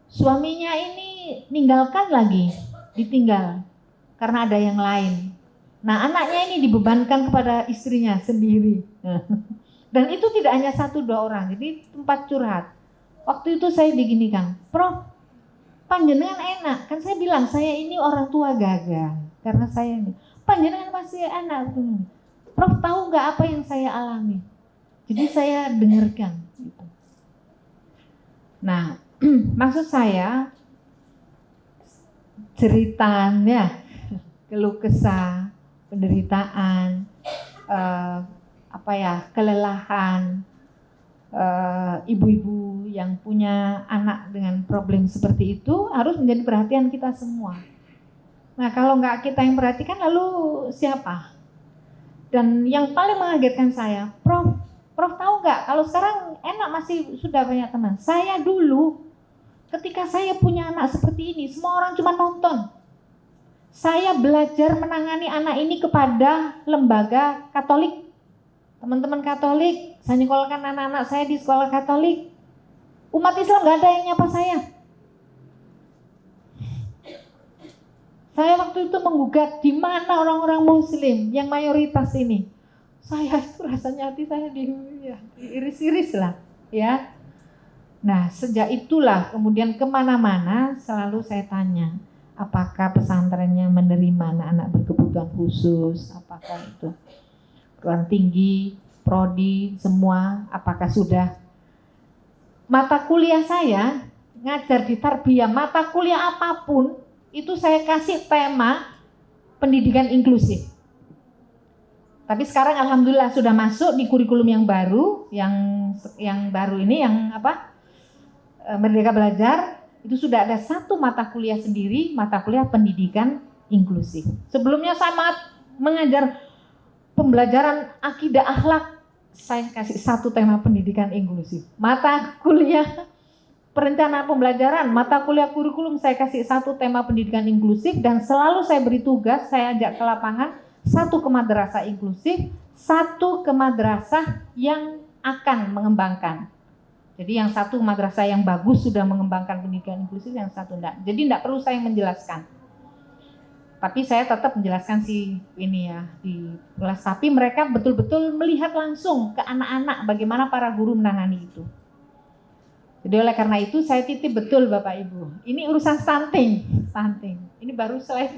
suaminya ini ninggalkan lagi, ditinggal karena ada yang lain. Nah anaknya ini dibebankan kepada istrinya sendiri. Dan itu tidak hanya 1-2 orang, jadi tempat curhat. Waktu itu saya diginikan, Prof, panjenengan enak, kan saya bilang saya ini orang tua gagal, karena saya ini, panjenengan masih enak. Prof tahu nggak apa yang saya alami? Jadi saya dengarkan. Gitu. Nah, maksud saya ceritanya, keluh kesah, penderitaan, kelelahan ibu-ibu yang punya anak dengan problem seperti itu harus menjadi perhatian kita semua. Nah, kalau nggak kita yang perhatikan, lalu siapa? Dan yang paling mengagetkan saya, Prof tahu nggak? Kalau sekarang enak masih sudah banyak teman. Saya dulu, ketika saya punya anak seperti ini, semua orang cuma nonton. Saya belajar menangani anak ini kepada lembaga Katolik. Teman-teman Katolik, saya nyekolahkan anak-anak saya di sekolah Katolik. Umat Islam nggak ada yang nyapa saya. Saya waktu itu menggugat di mana orang-orang Muslim yang mayoritas ini. Saya itu rasanya hati saya diiris-iris lah, ya. Nah sejak itulah kemudian kemana-mana selalu saya tanya, apakah pesantrennya menerima anak-anak berkebutuhan khusus, apakah itu perguruan tinggi, prodi, semua, apakah sudah. Mata kuliah saya ngajar di tarbiyah, mata kuliah apapun itu saya kasih tema pendidikan inklusif. Tapi sekarang alhamdulillah sudah masuk di kurikulum yang baru, yang baru ini yang Merdeka Belajar, itu sudah ada 1 mata kuliah sendiri, mata kuliah pendidikan inklusif. Sebelumnya saya mengajar pembelajaran akidah akhlak, saya kasih 1 tema pendidikan inklusif. Mata kuliah perencanaan pembelajaran, mata kuliah kurikulum saya kasih 1 tema pendidikan inklusif, dan selalu saya beri tugas, saya ajak ke lapangan, 1 ke madrasah inklusif, 1 ke madrasah yang akan mengembangkan. Jadi yang 1 madrasah yang bagus sudah mengembangkan pendidikan inklusif, yang 1 enggak. Jadi enggak perlu saya menjelaskan. Tapi saya tetap menjelaskan di kelas, tapi mereka betul-betul melihat langsung ke anak-anak bagaimana para guru menangani itu. Jadi oleh karena itu saya titip betul Bapak Ibu. Ini urusan stunting. Ini baru slide.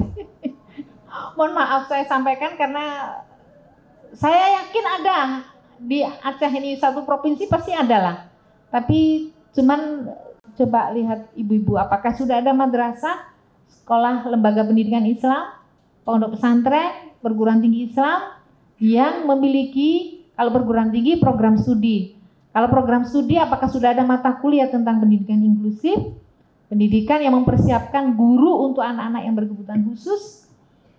Mohon maaf saya sampaikan karena saya yakin ada di Aceh ini 1 provinsi pasti ada lah. Tapi cuman coba lihat ibu-ibu apakah sudah ada madrasah, sekolah lembaga pendidikan Islam, pondok pesantren, perguruan tinggi Islam yang memiliki, kalau perguruan tinggi program studi. Kalau program studi apakah sudah ada mata kuliah tentang pendidikan inklusif, pendidikan yang mempersiapkan guru untuk anak-anak yang berkebutuhan khusus.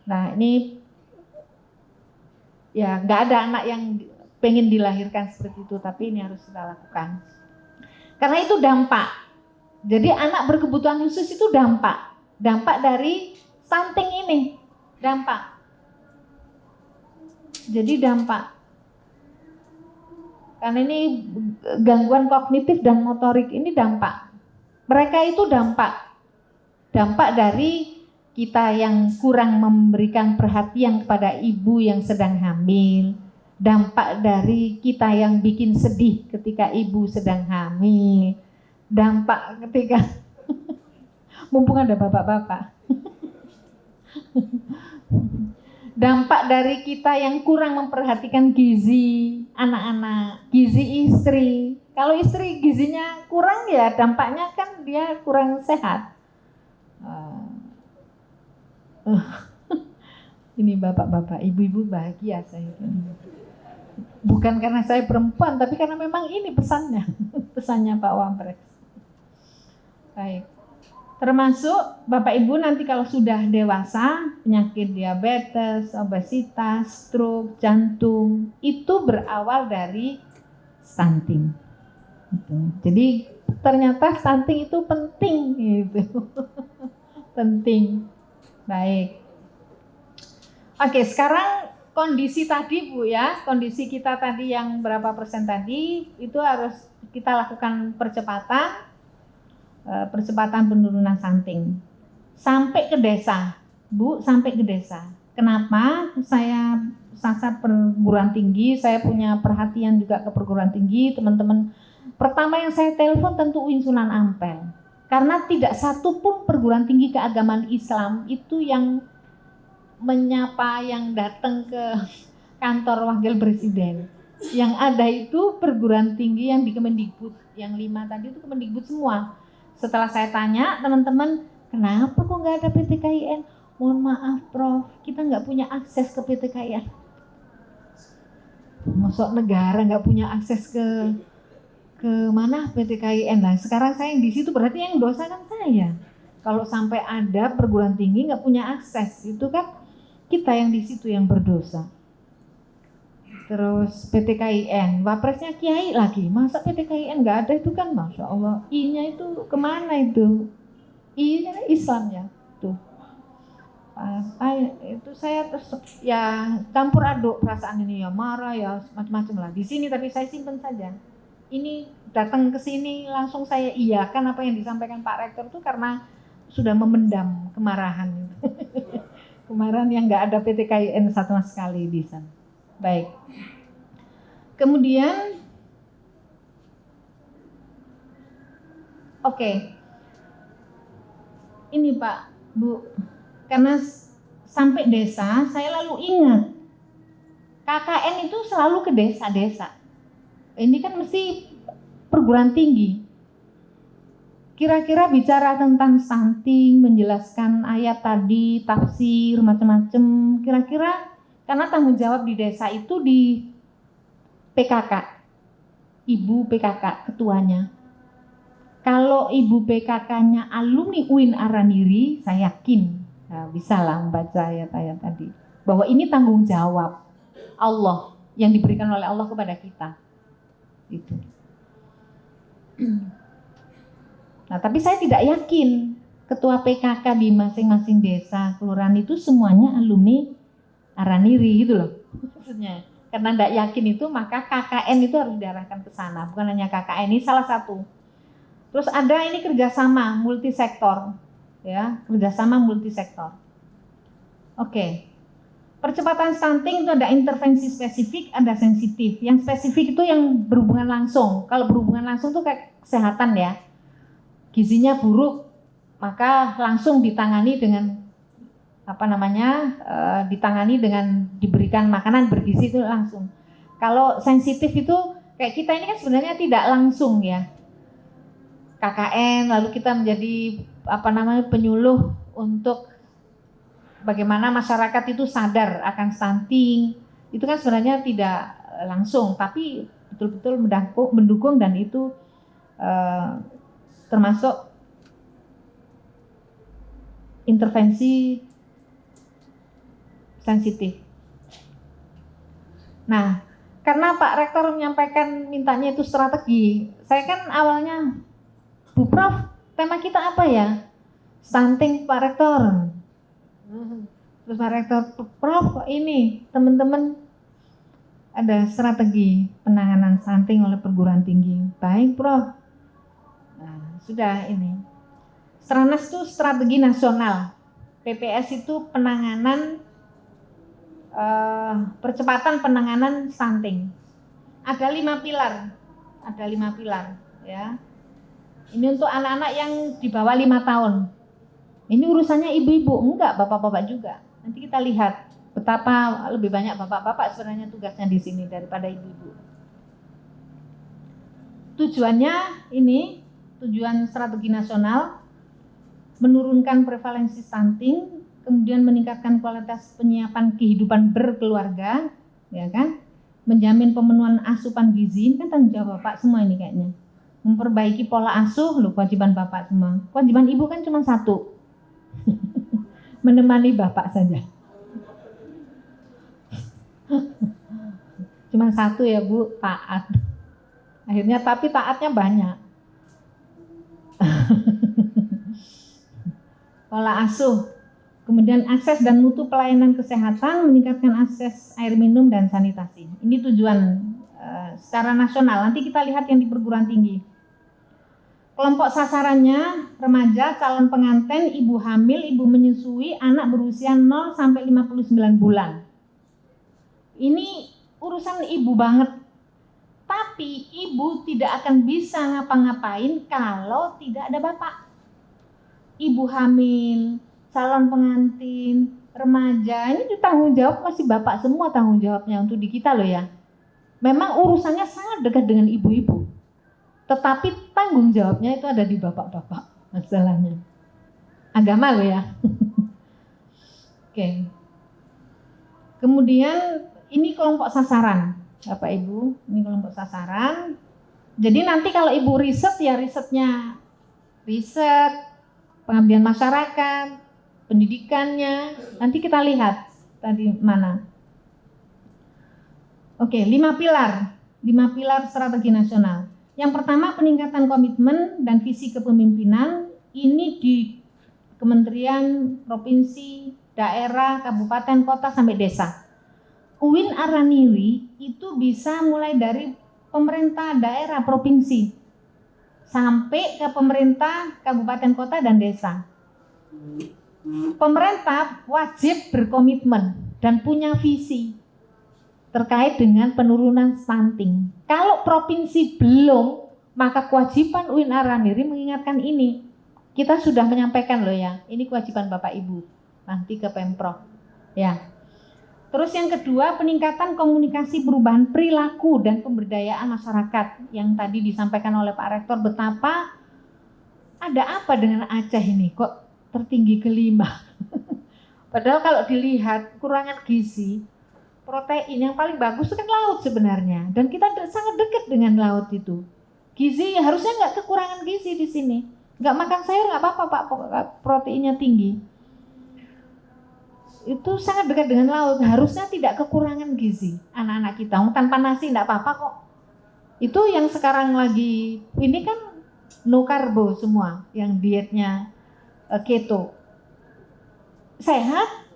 Nah ini ya nggak ada anak yang pengen dilahirkan seperti itu, tapi ini harus kita lakukan. Karena itu dampak. Jadi anak berkebutuhan khusus itu dampak dari stunting ini, dampak. Jadi dampak. Karena ini gangguan kognitif dan motorik ini dampak. Mereka itu dampak dari kita yang kurang memberikan perhatian kepada ibu yang sedang hamil, dampak dari kita yang bikin sedih ketika ibu sedang hamil, dampak ketika mumpung ada bapak-bapak. Dampak dari kita yang kurang memperhatikan gizi anak-anak, gizi istri. Kalau istri gizinya kurang ya dampaknya kan dia kurang sehat. Ini bapak-bapak, ibu-ibu bahagia saya. Bukan karena saya perempuan, tapi karena memang ini pesannya, pesannya Pak Wapres. Baik. Termasuk Bapak Ibu nanti kalau sudah dewasa, penyakit diabetes, obesitas, stroke, jantung, itu berawal dari stunting. Gitu. Jadi ternyata stunting itu penting gitu. Penting. Baik. Oke, sekarang kondisi tadi Bu ya, kondisi kita tadi yang berapa persen tadi itu harus kita lakukan percepatan penurunan stunting sampai ke desa, Bu, sampai ke desa. Kenapa saya sasar perguruan tinggi, saya punya perhatian juga ke perguruan tinggi, teman-teman. Pertama yang saya telepon tentu UIN Sunan Ampel, karena tidak satu pun perguruan tinggi keagamaan Islam itu yang menyapa, yang datang ke kantor wakil presiden. Yang ada itu perguruan tinggi yang di Kemendikbud, yang 5 tadi itu Kemendikbud semua. Setelah saya tanya teman-teman, kenapa kok nggak ada PTKIN? Mohon maaf Prof, kita nggak punya akses ke PTKIN. Masuk negara nggak punya akses ke mana PTKIN. Nah sekarang saya yang di situ berarti yang dosa kan saya. Kalau sampai ada perguruan tinggi nggak punya akses, itu kan kita yang di situ yang berdosa. Terus PTKIN, wapresnya Kiai lagi, masa PTKIN nggak ada, itu kan Masya Allah, I-nya itu kemana itu? I-nya Islam ya, tuh. Itu saya terus ya campur aduk perasaan ini, ya marah ya macam-macam lah. Di sini tapi saya simpen saja. Ini datang ke sini langsung saya iyakan apa yang disampaikan Pak Rektor itu karena sudah memendam kemarahan. Kemarahan yang nggak ada PTKIN sama sekali di sana. Baik. Kemudian, oke. Ini Pak, Bu, karena sampai desa, saya lalu ingat KKN itu selalu ke desa-desa. Ini kan mesti perguruan tinggi. Kira-kira bicara tentang stunting, menjelaskan ayat tadi, tafsir, macam-macam. Kira-kira karena tanggung jawab di desa itu di PKK, Ibu PKK ketuanya. Kalau Ibu PKK-nya alumni UIN Araniri, saya yakin bisa lah membaca ayat-ayat tadi. Bahwa ini tanggung jawab Allah yang diberikan oleh Allah kepada kita. Itu. Nah, tapi saya tidak yakin ketua PKK di masing-masing desa, kelurahan itu semuanya alumni Araniri gitu loh. Maksudnya, karena tidak yakin itu maka KKN itu harus diarahkan ke sana. Bukan hanya KKN, ini salah satu. Terus ada ini kerjasama multisektor, ya, kerjasama multisektor. Oke. Percepatan stunting itu ada intervensi spesifik, ada sensitif. Yang spesifik itu yang berhubungan langsung. Kalau berhubungan langsung itu kayak kesehatan ya. Gizinya buruk, maka langsung ditangani dengan ditangani dengan diberikan makanan bergizi itu langsung. Kalau sensitif itu kayak kita ini kan sebenarnya tidak langsung ya. KKN lalu kita menjadi penyuluh untuk bagaimana masyarakat itu sadar akan stunting. Itu kan sebenarnya tidak langsung, tapi betul-betul mendukung dan itu termasuk intervensi sensitif. Nah, karena Pak Rektor menyampaikan mintanya itu strategi, saya kan awalnya, Bu Prof, tema kita apa ya? Stunting Pak Rektor. Terus Pak Rektor, Prof, ini teman-teman ada strategi penanganan stunting oleh perguruan tinggi. Baik, Prof. Nah, sudah ini. Stranas itu strategi nasional. PPS itu penanganan percepatan penanganan stunting. Ada 5 pilar. Ada 5 pilar, ya. Ini untuk anak-anak yang di bawah 5 tahun. Ini urusannya ibu-ibu, enggak bapak-bapak juga. Nanti kita lihat betapa lebih banyak bapak-bapak sebenarnya tugasnya di sini daripada ibu-ibu. Tujuannya ini, tujuan strategi nasional, menurunkan prevalensi stunting, kemudian meningkatkan kualitas penyiapan kehidupan berkeluarga, ya kan? Menjamin pemenuhan asupan gizi, kan tanggung jawab bapak semua ini kayaknya. Memperbaiki pola asuh, kewajiban bapak semua. Kewajiban ibu kan cuma satu, menemani bapak saja. Cuma satu ya Bu, taat. Akhirnya tapi taatnya banyak. Pola asuh, kemudian akses dan mutu pelayanan kesehatan, meningkatkan akses air minum dan sanitasi. Ini tujuan secara nasional. Nanti kita lihat yang di perguruan tinggi. Kelompok sasarannya remaja, calon pengantin, ibu hamil, ibu menyusui, anak berusia 0 sampai 59 bulan. Ini urusan ibu banget. Tapi ibu tidak akan bisa ngapa-ngapain kalau tidak ada bapak. Ibu hamil, calon pengantin, remaja, ini tanggung jawab masih bapak semua tanggung jawabnya untuk di kita loh ya. Memang urusannya sangat dekat dengan ibu-ibu. Tetapi tanggung jawabnya itu ada di bapak-bapak masalahnya. Agama loh ya. Oke. Kemudian ini kelompok sasaran, Bapak Ibu, ini kelompok sasaran. Jadi nanti kalau Ibu riset ya riset pengabdian masyarakat, pendidikannya, nanti kita lihat tadi mana. Oke, 5 pilar strategi nasional. Yang pertama peningkatan komitmen dan visi kepemimpinan, ini di kementerian, provinsi, daerah, kabupaten, kota sampai desa. UIN Araniri itu bisa mulai dari pemerintah daerah provinsi sampai ke pemerintah kabupaten, kota, dan desa. Pemerintah wajib berkomitmen dan punya visi terkait dengan penurunan stunting. Kalau provinsi belum, maka kewajiban UIN Araniri mengingatkan ini. Kita sudah menyampaikan loh ya, ini kewajiban Bapak Ibu nanti ke Pemprov. Ya. Terus yang kedua, peningkatan komunikasi perubahan perilaku dan pemberdayaan masyarakat yang tadi disampaikan oleh Pak Rektor, betapa ada apa dengan Aceh ini kok tertinggi kelima. Padahal kalau dilihat kurangan gizi, protein yang paling bagus itu kan laut sebenarnya, dan kita sangat dekat dengan laut itu. Gizi harusnya nggak kekurangan gizi di sini. Nggak makan sayur nggak apa-apa Pak, proteinnya tinggi. Itu sangat dekat dengan laut, harusnya tidak kekurangan gizi anak-anak kita. Tanpa nasi nggak apa-apa kok. Itu yang sekarang lagi, ini kan no karbo semua, yang dietnya keto. Sehat.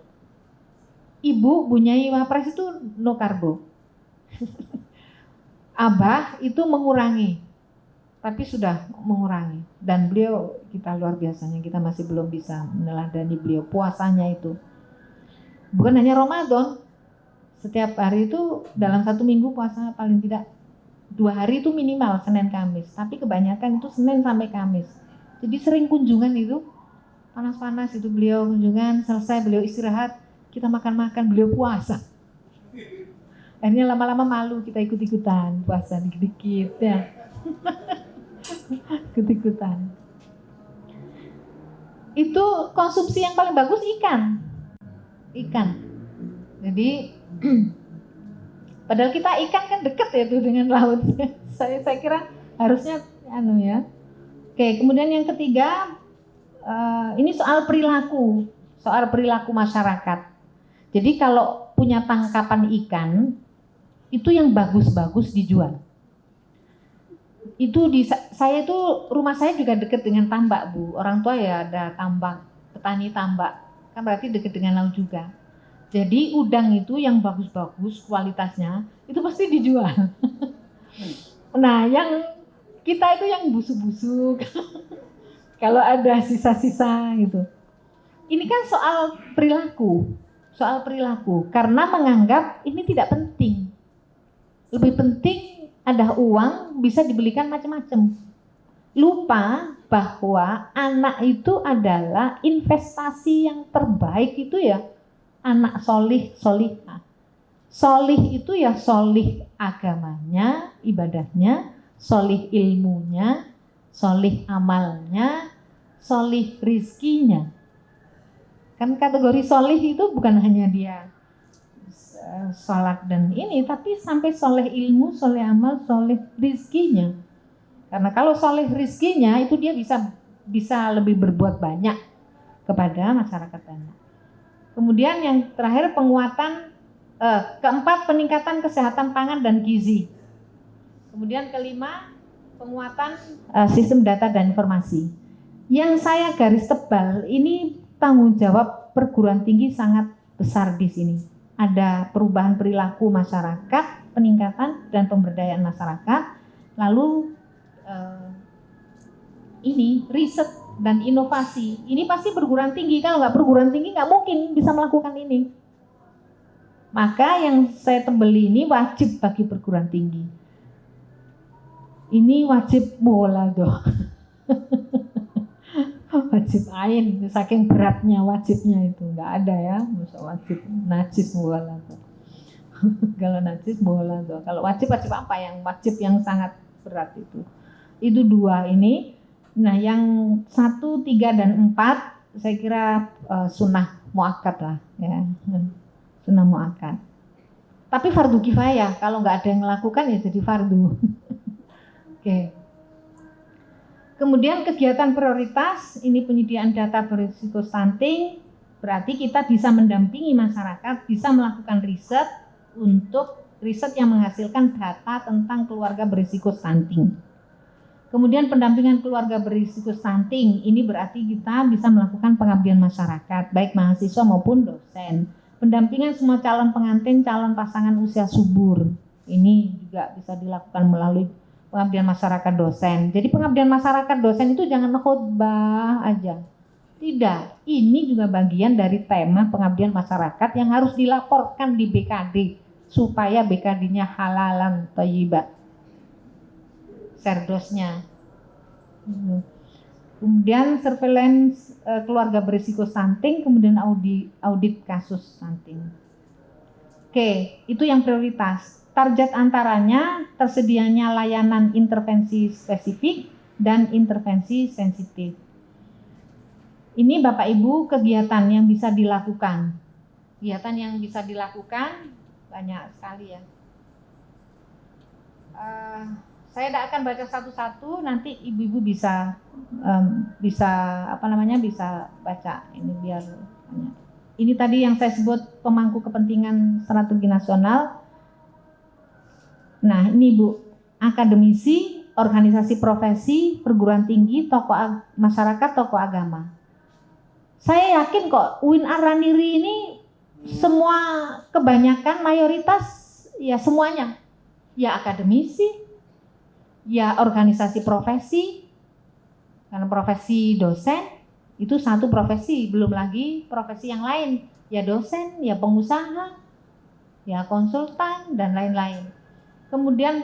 Ibu Bunyai Wapres itu no karbo. Abah itu mengurangi, tapi sudah mengurangi. Dan beliau, kita luar biasanya, kita masih belum bisa meneladani beliau puasanya itu. Bukan hanya Ramadan, setiap hari itu dalam 1 minggu puasa paling tidak 2 hari itu minimal, Senin Kamis. Tapi kebanyakan itu Senin sampai Kamis. Jadi sering kunjungan itu, panas-panas itu beliau kunjungan, selesai beliau istirahat, kita makan-makan, beliau puasa. Akhirnya lama-lama malu kita ikut-ikutan puasa dikit-dikit ya. Ikut-ikutan. Itu konsumsi yang paling bagus ikan. Jadi padahal kita ikan kan dekat ya tuh dengan laut. Saya kira harusnya ya. Oke, kemudian yang ketiga ini soal perilaku masyarakat. Jadi kalau punya tangkapan ikan, itu yang bagus-bagus dijual. Itu saya itu rumah saya juga dekat dengan tambak Bu. Orang tua ya ada tambak, petani tambak. Kan berarti dekat dengan laut juga. Jadi udang itu yang bagus-bagus kualitasnya itu pasti dijual. Nah yang kita itu yang busuk-busuk. Kalau ada sisa-sisa gitu. Ini kan soal perilaku. Karena menganggap ini tidak penting. Lebih penting ada uang bisa dibelikan macam-macam. Lupa bahwa anak itu adalah investasi yang terbaik itu ya anak solihah. Solih itu ya solih agamanya, ibadahnya, solih ilmunya, solih amalnya, solih rizkinya. Kan kategori solih itu bukan hanya dia sholat dan ini, tapi sampai soleh ilmu, soleh amal, soleh rizkinya. Karena kalau soleh rizkinya itu dia bisa lebih berbuat banyak kepada masyarakat banyak. Kemudian yang terakhir keempat peningkatan kesehatan pangan dan gizi. Kemudian kelima, penguatan sistem data dan informasi. Yang saya garis tebal ini tanggung jawab perguruan tinggi sangat besar di sini. Ada perubahan perilaku masyarakat, peningkatan dan pemberdayaan masyarakat, lalu ini riset dan inovasi. Ini pasti perguruan tinggi, kalau nggak perguruan tinggi nggak mungkin bisa melakukan ini. Maka yang saya tebeli ini wajib bagi perguruan tinggi. Ini wajib bola doh. Wajib ain, saking beratnya wajibnya itu nggak ada ya, masa wajib najis bola doh. Kalau najis bola doh. Kalau wajib apa yang wajib yang sangat berat itu. Itu dua ini. Nah yang 1, 3 dan 4 saya kira sunnah muakkad lah ya. Sunnah muakkad. Tapi fardu kifayah, kalau nggak ada yang melakukan ya jadi fardu. Oke. Kemudian kegiatan prioritas, ini penyediaan data berisiko stunting, berarti kita bisa mendampingi masyarakat, bisa melakukan riset untuk riset yang menghasilkan data tentang keluarga berisiko stunting. Kemudian pendampingan keluarga berisiko stunting, ini berarti kita bisa melakukan pengabdian masyarakat, baik mahasiswa maupun dosen. Pendampingan semua calon pengantin, calon pasangan usia subur, ini juga bisa dilakukan melalui pengabdian masyarakat dosen. Jadi pengabdian masyarakat dosen itu jangan khotbah aja. Tidak, ini juga bagian dari tema pengabdian masyarakat yang harus dilaporkan di BKD supaya BKD-nya halalan thayyibat. Serdosnya. Kemudian surveillance keluarga berisiko stunting, kemudian audit kasus stunting. Oke, itu yang prioritas. Target antaranya tersedianya layanan intervensi spesifik dan intervensi sensitif. Ini Bapak Ibu kegiatan yang bisa dilakukan. Kegiatan yang bisa dilakukan banyak sekali ya. Saya tidak akan baca satu-satu, nanti ibu-ibu bisa baca ini biar banyak. Ini tadi yang saya sebut pemangku kepentingan strategi nasional. Nah ini Bu, akademisi, organisasi profesi, perguruan tinggi, tokoh masyarakat, tokoh agama. Saya yakin kok UIN Ar-Raniri ini semua kebanyakan mayoritas ya semuanya ya akademisi, ya organisasi profesi, karena profesi dosen itu satu profesi, belum lagi profesi yang lain, ya dosen, ya pengusaha, ya konsultan dan lain-lain. Kemudian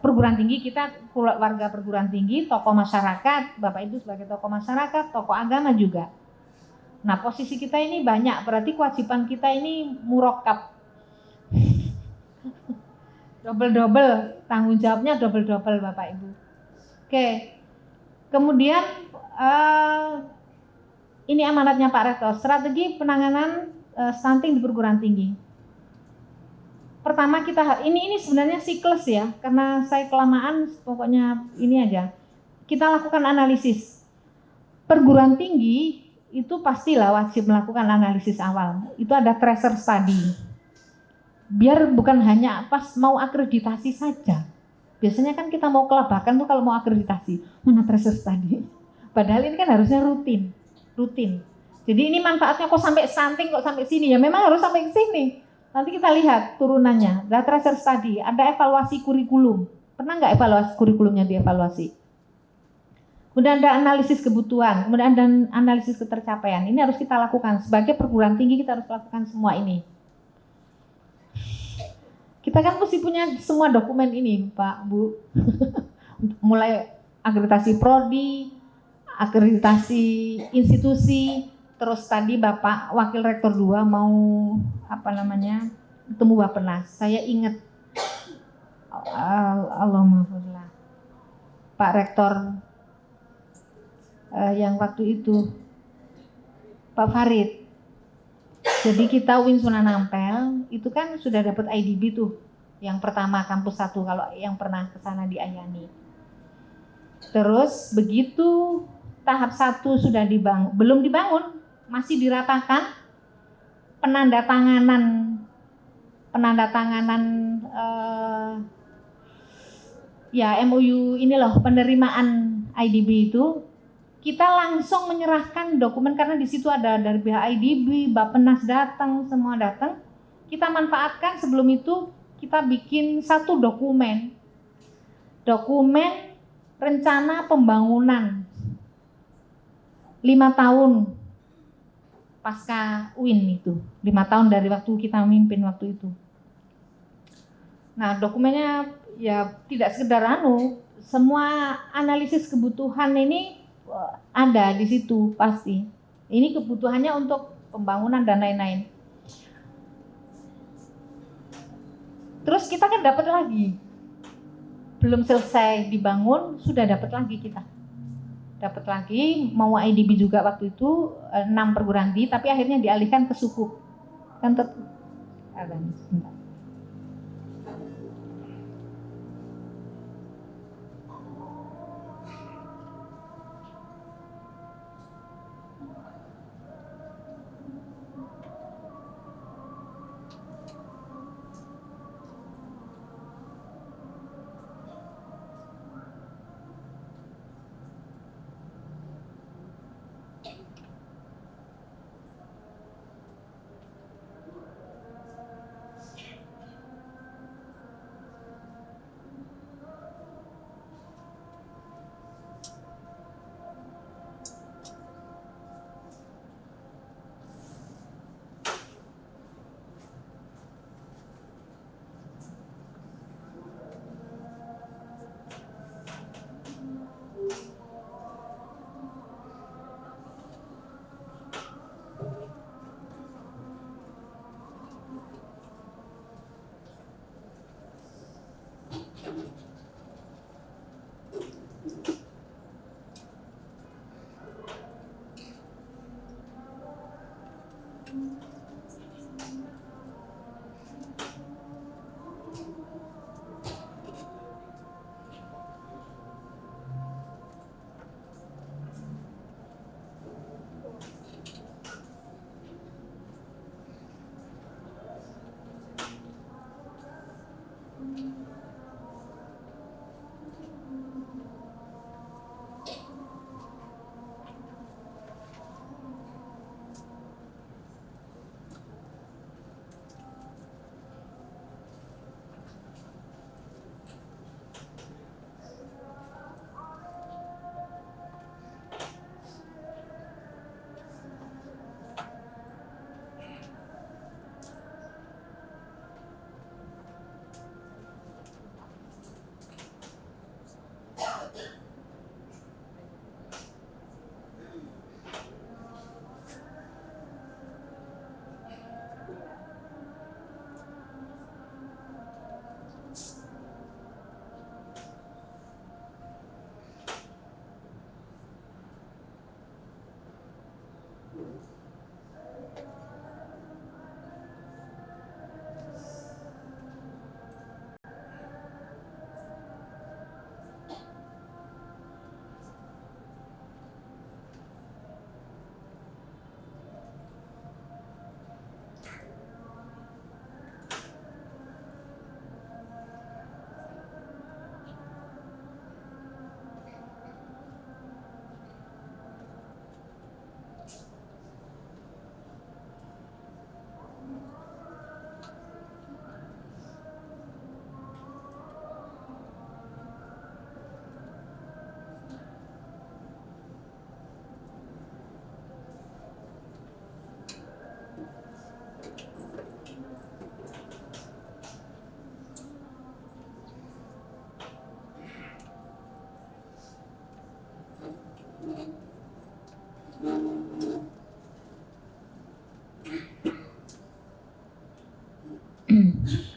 perguruan tinggi kita, warga perguruan tinggi, tokoh masyarakat, Bapak Ibu sebagai tokoh masyarakat, tokoh agama juga. Nah posisi kita ini banyak, berarti kewajiban kita ini murakkab. Double-double, tanggung jawabnya double-double Bapak Ibu. Oke, kemudian ini amanatnya Pak Rektor, strategi penanganan stunting di perguruan tinggi. Pertama kita, ini sebenarnya siklus ya, karena saya kelamaan pokoknya ini aja. Kita lakukan analisis. Perguruan tinggi itu pastilah wajib melakukan analisis awal. Itu ada tracer study. Biar bukan hanya pas mau akreditasi saja. Biasanya kan kita mau kelabakan tuh kalau mau akreditasi, mana tracer study. Padahal ini kan harusnya rutin. Jadi ini manfaatnya kok sampai stunting, kok sampai sini, ya memang harus sampai ke sini. Nanti kita lihat turunannya, ada tracer study, ada evaluasi kurikulum. Pernah nggak evaluasi kurikulumnya dievaluasi? Kemudian ada analisis kebutuhan, kemudian ada analisis ketercapaian. Ini harus kita lakukan, sebagai perguruan tinggi kita harus lakukan semua ini. Kita kan mesti punya semua dokumen ini Pak, Bu. Mulai akreditasi prodi, akreditasi institusi, terus tadi Bapak Wakil Rektor 2 mau ketemu Bappenas. Saya ingat Allahumma Pak Rektor yang waktu itu Pak Farid. Jadi kita UIN Sunan Ampel itu kan sudah dapat IDB tuh, yang pertama kampus 1 kalau yang pernah ke sana di Ayani. Terus begitu tahap 1 sudah dibangun, belum dibangun, masih diratakan, penandatanganan ya MOU ini loh, penerimaan IDB itu kita langsung menyerahkan dokumen karena di situ ada dari pihak IDB, Bappenas datang, semua datang. Kita manfaatkan sebelum itu kita bikin satu dokumen rencana pembangunan 5 tahun pasca UIN itu, 5 tahun dari waktu kita memimpin waktu itu. Nah, dokumennya ya tidak sekedar semua analisis kebutuhan ini ada di situ pasti. Ini kebutuhannya untuk pembangunan dan lain-lain. Terus kita kan dapat lagi, belum selesai dibangun sudah dapat lagi kita. Dapat lagi, mau IDB juga waktu itu 6 perguruan tinggi, tapi akhirnya dialihkan ke Sukuk. Kan sebentar.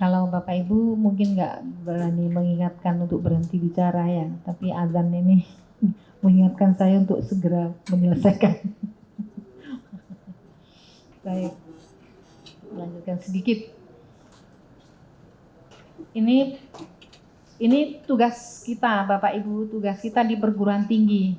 Kalau Bapak Ibu mungkin nggak berani mengingatkan untuk berhenti bicara ya, tapi azan ini mengingatkan saya untuk segera menyelesaikan. Baik, lanjutkan sedikit. Ini tugas kita, Bapak Ibu, tugas kita di perguruan tinggi.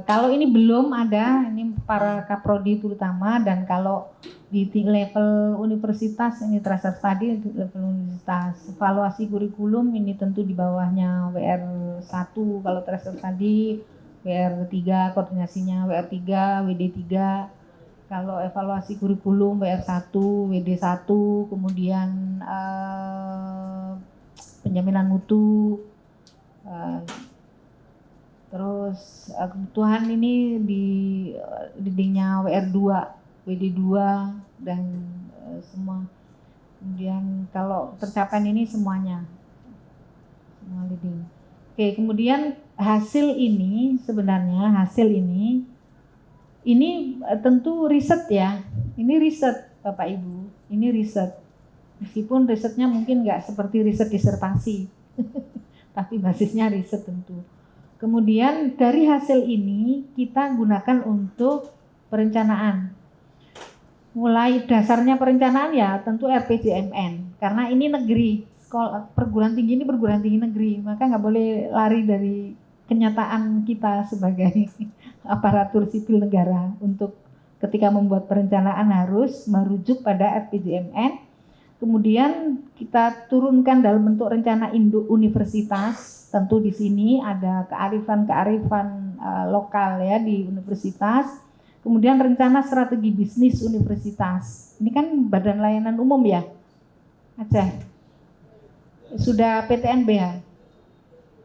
Kalau ini belum ada, ini para kaprodi terutama, dan kalau di level universitas ini tracer study di level universitas. Evaluasi kurikulum ini tentu di bawahnya WR1 kalau tracer study, WR3 koordinasinya WR3, WD3. Kalau evaluasi kurikulum WR1, WD1, kemudian penjaminan mutu, terus kebutuhan ini di dindingnya WR2, WD2 dan semua. Kemudian kalau tercapai ini semuanya, semua leading. Oke, kemudian hasil ini sebenarnya ini tentu riset ya. Ini riset Bapak Ibu, ini riset. Meskipun risetnya mungkin nggak seperti riset disertasi, tapi basisnya riset tentu. Kemudian dari hasil ini kita gunakan untuk perencanaan. Mulai dasarnya perencanaan ya tentu RPJMN, karena ini negeri, sekolah perguruan tinggi ini perguruan tinggi negeri, maka nggak boleh lari dari kenyataan kita sebagai aparatur sipil negara untuk ketika membuat perencanaan harus merujuk pada RPJMN. Kemudian kita turunkan dalam bentuk rencana induk universitas. Tentu di sini ada kearifan lokal ya di universitas. Kemudian rencana strategi bisnis universitas. Ini kan Badan Layanan Umum ya, Aceh. Sudah PTNBH.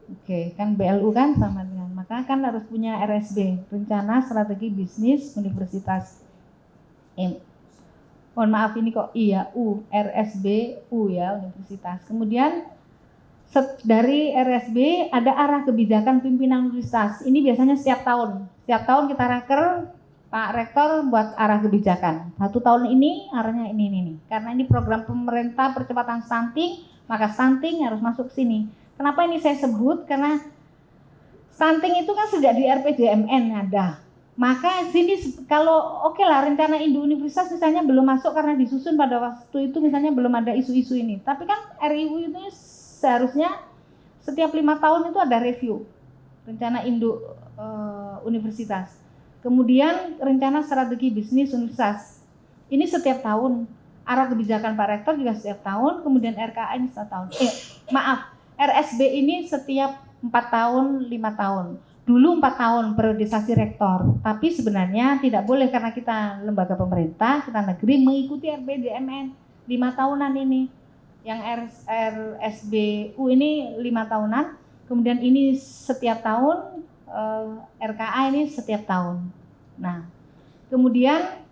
Oke, kan BLU kan sama dengan, maka kan harus punya RSB, rencana strategi bisnis universitas. Mohon maaf ini kok RSBU ya universitas. Kemudian dari RSB ada arah kebijakan pimpinan universitas. Ini biasanya setiap tahun kita raker, Pak Rektor buat arah kebijakan. 1 tahun ini arahnya ini. Karena ini program pemerintah percepatan stunting, maka stunting harus masuk sini. Kenapa ini saya sebut? Karena stunting itu kan sejak di RPJMN ada. Maka sini kalau oke lah rencana induk universitas misalnya belum masuk karena disusun pada waktu itu misalnya belum ada isu-isu ini. Tapi kan RIU itu seharusnya setiap 5 tahun itu ada review rencana induk universitas. Kemudian rencana strategi bisnis universitas. Ini setiap tahun. Arah kebijakan Pak Rektor juga setiap tahun. Kemudian RKA ini setiap tahun. RSB ini setiap 4 tahun, 5 tahun. Dulu 4 tahun periodisasi rektor, tapi sebenarnya tidak boleh karena kita lembaga pemerintah, kita negeri mengikuti RPJMN 5 tahunan ini. Yang RSBU ini 5 tahunan, kemudian ini setiap tahun, RKA ini setiap tahun. Nah, kemudian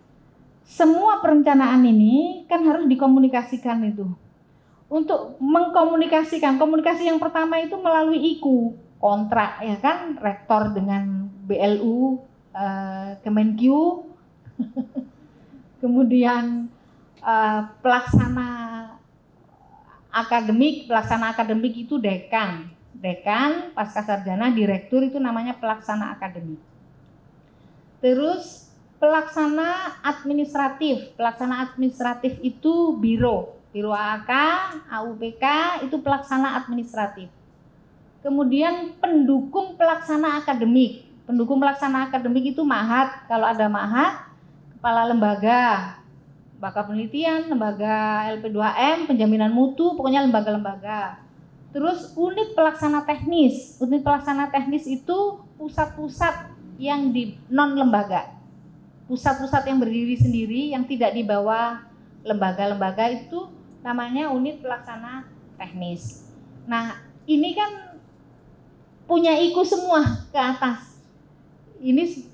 semua perencanaan ini kan harus dikomunikasikan itu. Untuk mengkomunikasikan, komunikasi yang pertama itu melalui IKU, kontrak ya kan, rektor dengan BLU, Kemenq, kemudian pelaksana akademik itu dekan pasca sarjana, direktur itu namanya pelaksana akademik. Terus pelaksana administratif itu biro AAK, AUPK itu pelaksana administratif. Kemudian pendukung pelaksana akademik itu mahat, kalau ada mahat, kepala lembaga penelitian, lembaga LP2M, penjaminan mutu, pokoknya lembaga-lembaga. Terus unit pelaksana teknis itu pusat-pusat yang di non lembaga, pusat-pusat yang berdiri sendiri yang tidak di bawah lembaga-lembaga itu namanya unit pelaksana teknis. Nah ini kan punya IKU semua ke atas. Ini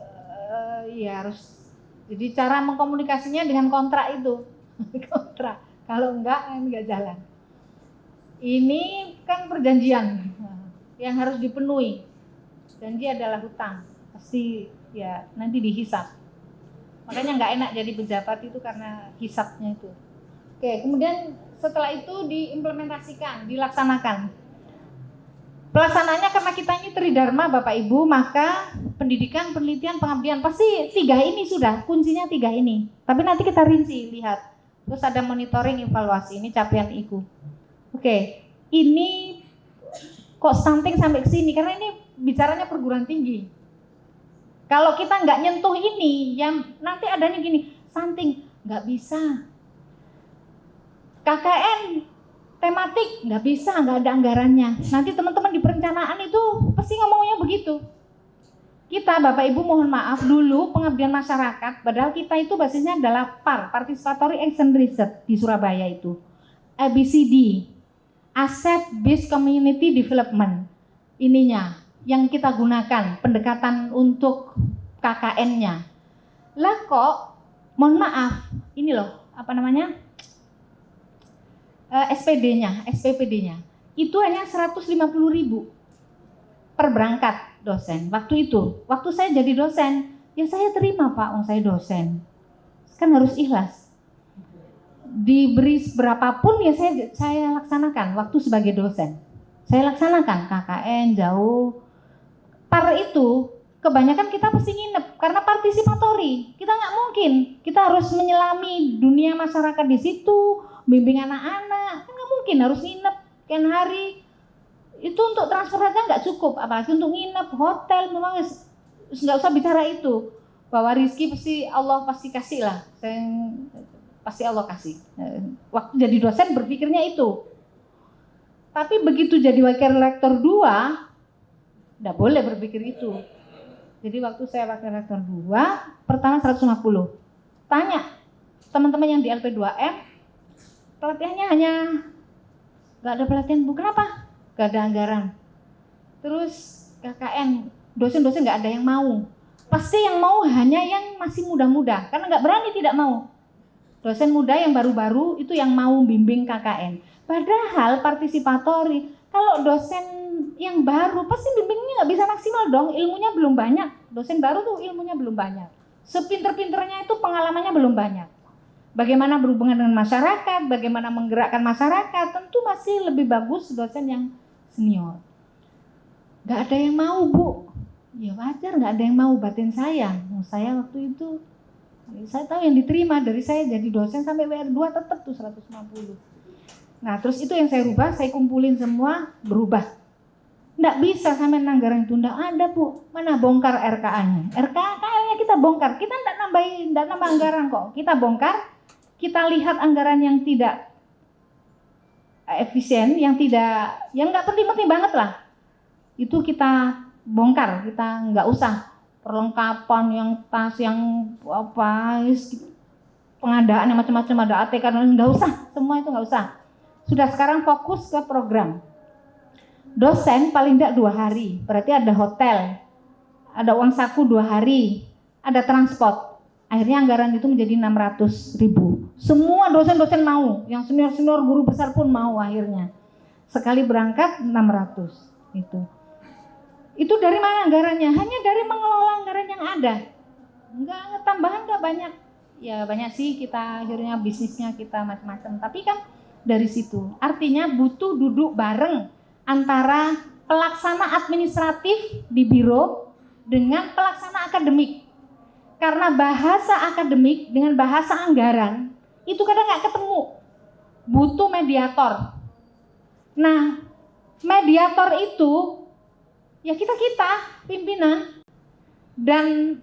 ya harus, jadi cara mengkomunikasinya dengan kontrak itu. Kontrak. Kalau enggak jalan. Ini kan perjanjian yang harus dipenuhi. Janji adalah hutang. Pasti ya nanti dihisap. Makanya enggak enak jadi pejabat itu karena hisapnya itu. Oke, kemudian setelah itu diimplementasikan, dilaksanakan. Pelaksanaannya karena kita ini tridharma Bapak Ibu, maka pendidikan, penelitian, pengabdian pasti 3 ini sudah, kuncinya 3 ini. Tapi nanti kita rinci, lihat. Terus ada monitoring, evaluasi, ini capaian IKU. Oke, ini kok stunting sampai ke sini karena ini bicaranya perguruan tinggi. Kalau kita nggak nyentuh ini, yang nanti adanya gini, stunting nggak bisa, KKN tematik nggak bisa, nggak ada anggarannya. Nanti teman-teman di perencanaan itu pasti ngomongnya begitu. Kita Bapak Ibu mohon maaf dulu pengabdian masyarakat, padahal kita itu basisnya adalah PAR, Participatory Action Research di Surabaya itu. ABCD, Asset Based Community Development. Ininya yang kita gunakan pendekatan untuk KKN-nya. Lah kok mohon maaf, ini loh apa namanya? SPPD-nya itu hanya 150.000 per berangkat dosen. Waktu itu, waktu saya jadi dosen, ya saya terima Pak, saya dosen. Kan harus ikhlas. Diberi berapapun ya saya laksanakan waktu sebagai dosen. Saya laksanakan KKN jauh. PAR itu kebanyakan kita pasti nginep karena partisipatori. Kita nggak mungkin, kita harus menyelami dunia masyarakat di situ, bimbing anak-anak, kan nggak mungkin harus nginep sekian hari. Itu untuk transfer saja nggak cukup, apalagi untuk nginep, hotel, memang nggak usah bicara itu. Bahwa rezeki pasti Allah pasti kasih lah, pasti Allah kasih. Waktu jadi dosen berpikirnya itu. Tapi begitu jadi wakil rektor 2, nggak boleh berpikir itu. Jadi waktu saya wakil rektor 2, pertama 150. Tanya teman-teman yang di LP2M, pelatihannya hanya nggak ada pelatihan Bu, kenapa? Nggak ada anggaran. Terus KKN, dosen-dosen nggak ada yang mau. Pasti yang mau hanya yang masih muda-muda, karena nggak berani tidak mau. Dosen muda yang baru-baru itu yang mau bimbing KKN. Padahal partisipatori, kalau dosen yang baru pasti bimbingnya nggak bisa maksimal dong, ilmunya belum banyak. Dosen baru tuh ilmunya belum banyak. Sepinter-pinternya itu pengalamannya belum banyak. Bagaimana berhubungan dengan masyarakat, bagaimana menggerakkan masyarakat, tentu masih lebih bagus dosen yang senior. Gak ada yang mau Bu, ya wajar gak ada yang mau, batin saya. Saya waktu itu, saya tahu yang diterima dari saya jadi dosen sampai WR2 tetap tuh 150. Nah terus itu yang saya rubah, saya kumpulin semua, berubah. Nggak bisa sampai anggaran itu, nggak ada Bu. Mana bongkar RKA-nya? RKA-nya kita bongkar, kita nggak nambah anggaran kok, kita bongkar. Kita lihat anggaran yang tidak efisien, yang nggak penting-penting banget lah, itu kita bongkar, kita nggak usah perlengkapan yang tas yang apa, pengadaan yang macam-macam, ada ATK, nggak usah, semua itu nggak usah. Sudah sekarang fokus ke program. Dosen paling tidak 2 hari, berarti ada hotel, ada uang saku 2 hari, ada transport. Akhirnya anggaran itu menjadi 600.000. Semua dosen-dosen mau, yang senior-senior guru besar pun mau akhirnya. Sekali berangkat 600 itu. Itu dari mana anggarannya? Hanya dari mengelola anggaran yang ada. Enggak, tambahan enggak banyak. Ya banyak sih kita akhirnya bisnisnya kita macam-macam. Tapi kan dari situ. Artinya butuh duduk bareng antara pelaksana administratif di biro dengan pelaksana akademik. Karena bahasa akademik dengan bahasa anggaran itu kadang nggak ketemu, butuh mediator. Nah, mediator itu ya kita pimpinan, dan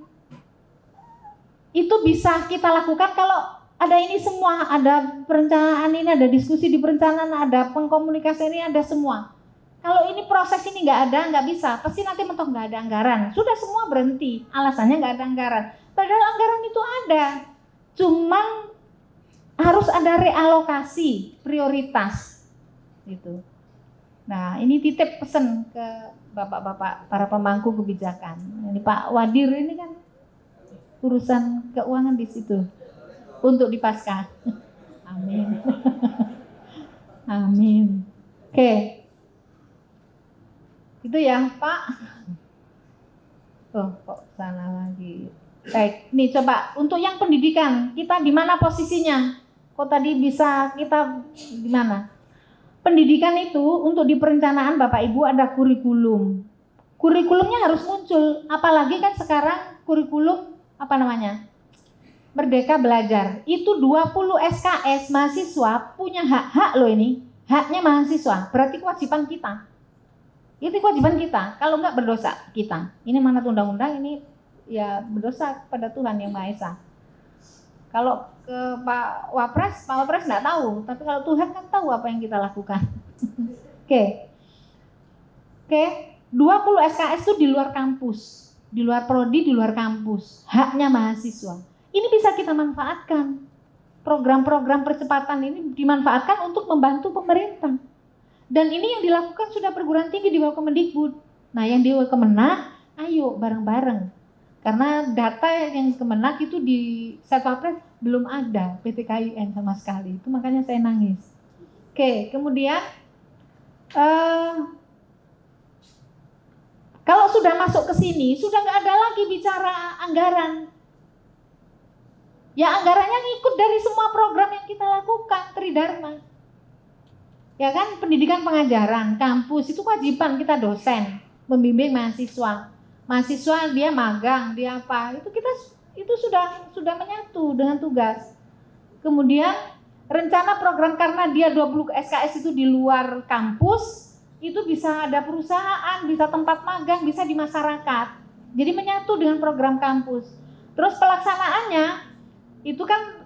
itu bisa kita lakukan kalau ada ini semua, ada perencanaan ini, ada diskusi di perencanaan, ada pengkomunikasian ini, ada semua. Kalau ini proses ini nggak bisa, pasti nanti mentok nggak ada anggaran. Sudah semua berhenti, alasannya nggak ada anggaran. Padahal anggaran itu ada, cuman harus ada realokasi prioritas gitu. Nah ini titip pesan ke bapak-bapak para pemangku kebijakan. Ini Pak Wadir ini kan urusan keuangan di situ untuk di Pasca. Amin. Amin. Oke. Itu ya Pak. Oh kok sana lagi. Baik, nih coba untuk yang pendidikan, kita di mana posisinya? Kok tadi bisa kita di mana? Pendidikan itu untuk di perencanaan Bapak Ibu ada kurikulum. Kurikulumnya harus muncul, apalagi kan sekarang kurikulum apa namanya? Merdeka Belajar. Itu 20 SKS mahasiswa punya hak-hak loh ini. Haknya mahasiswa, berarti kewajiban kita. Itu kewajiban kita, kalau enggak berdosa kita. Ini mana undang-undang ini ya berdosa kepada Tuhan Yang Maha Esa. Kalau ke Pak Wapres nggak tahu, tapi kalau Tuhan kan tahu apa yang kita lakukan. Oke. 20 SKS itu di luar kampus, di luar prodi, di luar kampus, haknya mahasiswa. Ini bisa kita manfaatkan. Program-program percepatan ini dimanfaatkan untuk membantu pemerintah. Dan ini yang dilakukan sudah perguruan tinggi di bawah Kemendikbud. Nah, yang di bawah Kemenak, ayo bareng-bareng. Karena data yang Kemenak itu di Setwapres belum ada PTKIN sama sekali. Itu makanya saya nangis. Oke, kemudian kalau sudah masuk ke sini, sudah nggak ada lagi bicara anggaran. Ya anggarannya ngikut dari semua program yang kita lakukan, Tridharma. Ya kan, pendidikan pengajaran, kampus itu kewajiban kita dosen, membimbing mahasiswa. Mahasiswa dia magang, dia apa, itu sudah menyatu dengan tugas. Kemudian rencana program karena dia 20 SKS itu di luar kampus, itu bisa ada perusahaan, bisa tempat magang, bisa di masyarakat. Jadi menyatu dengan program kampus. Terus pelaksanaannya itu kan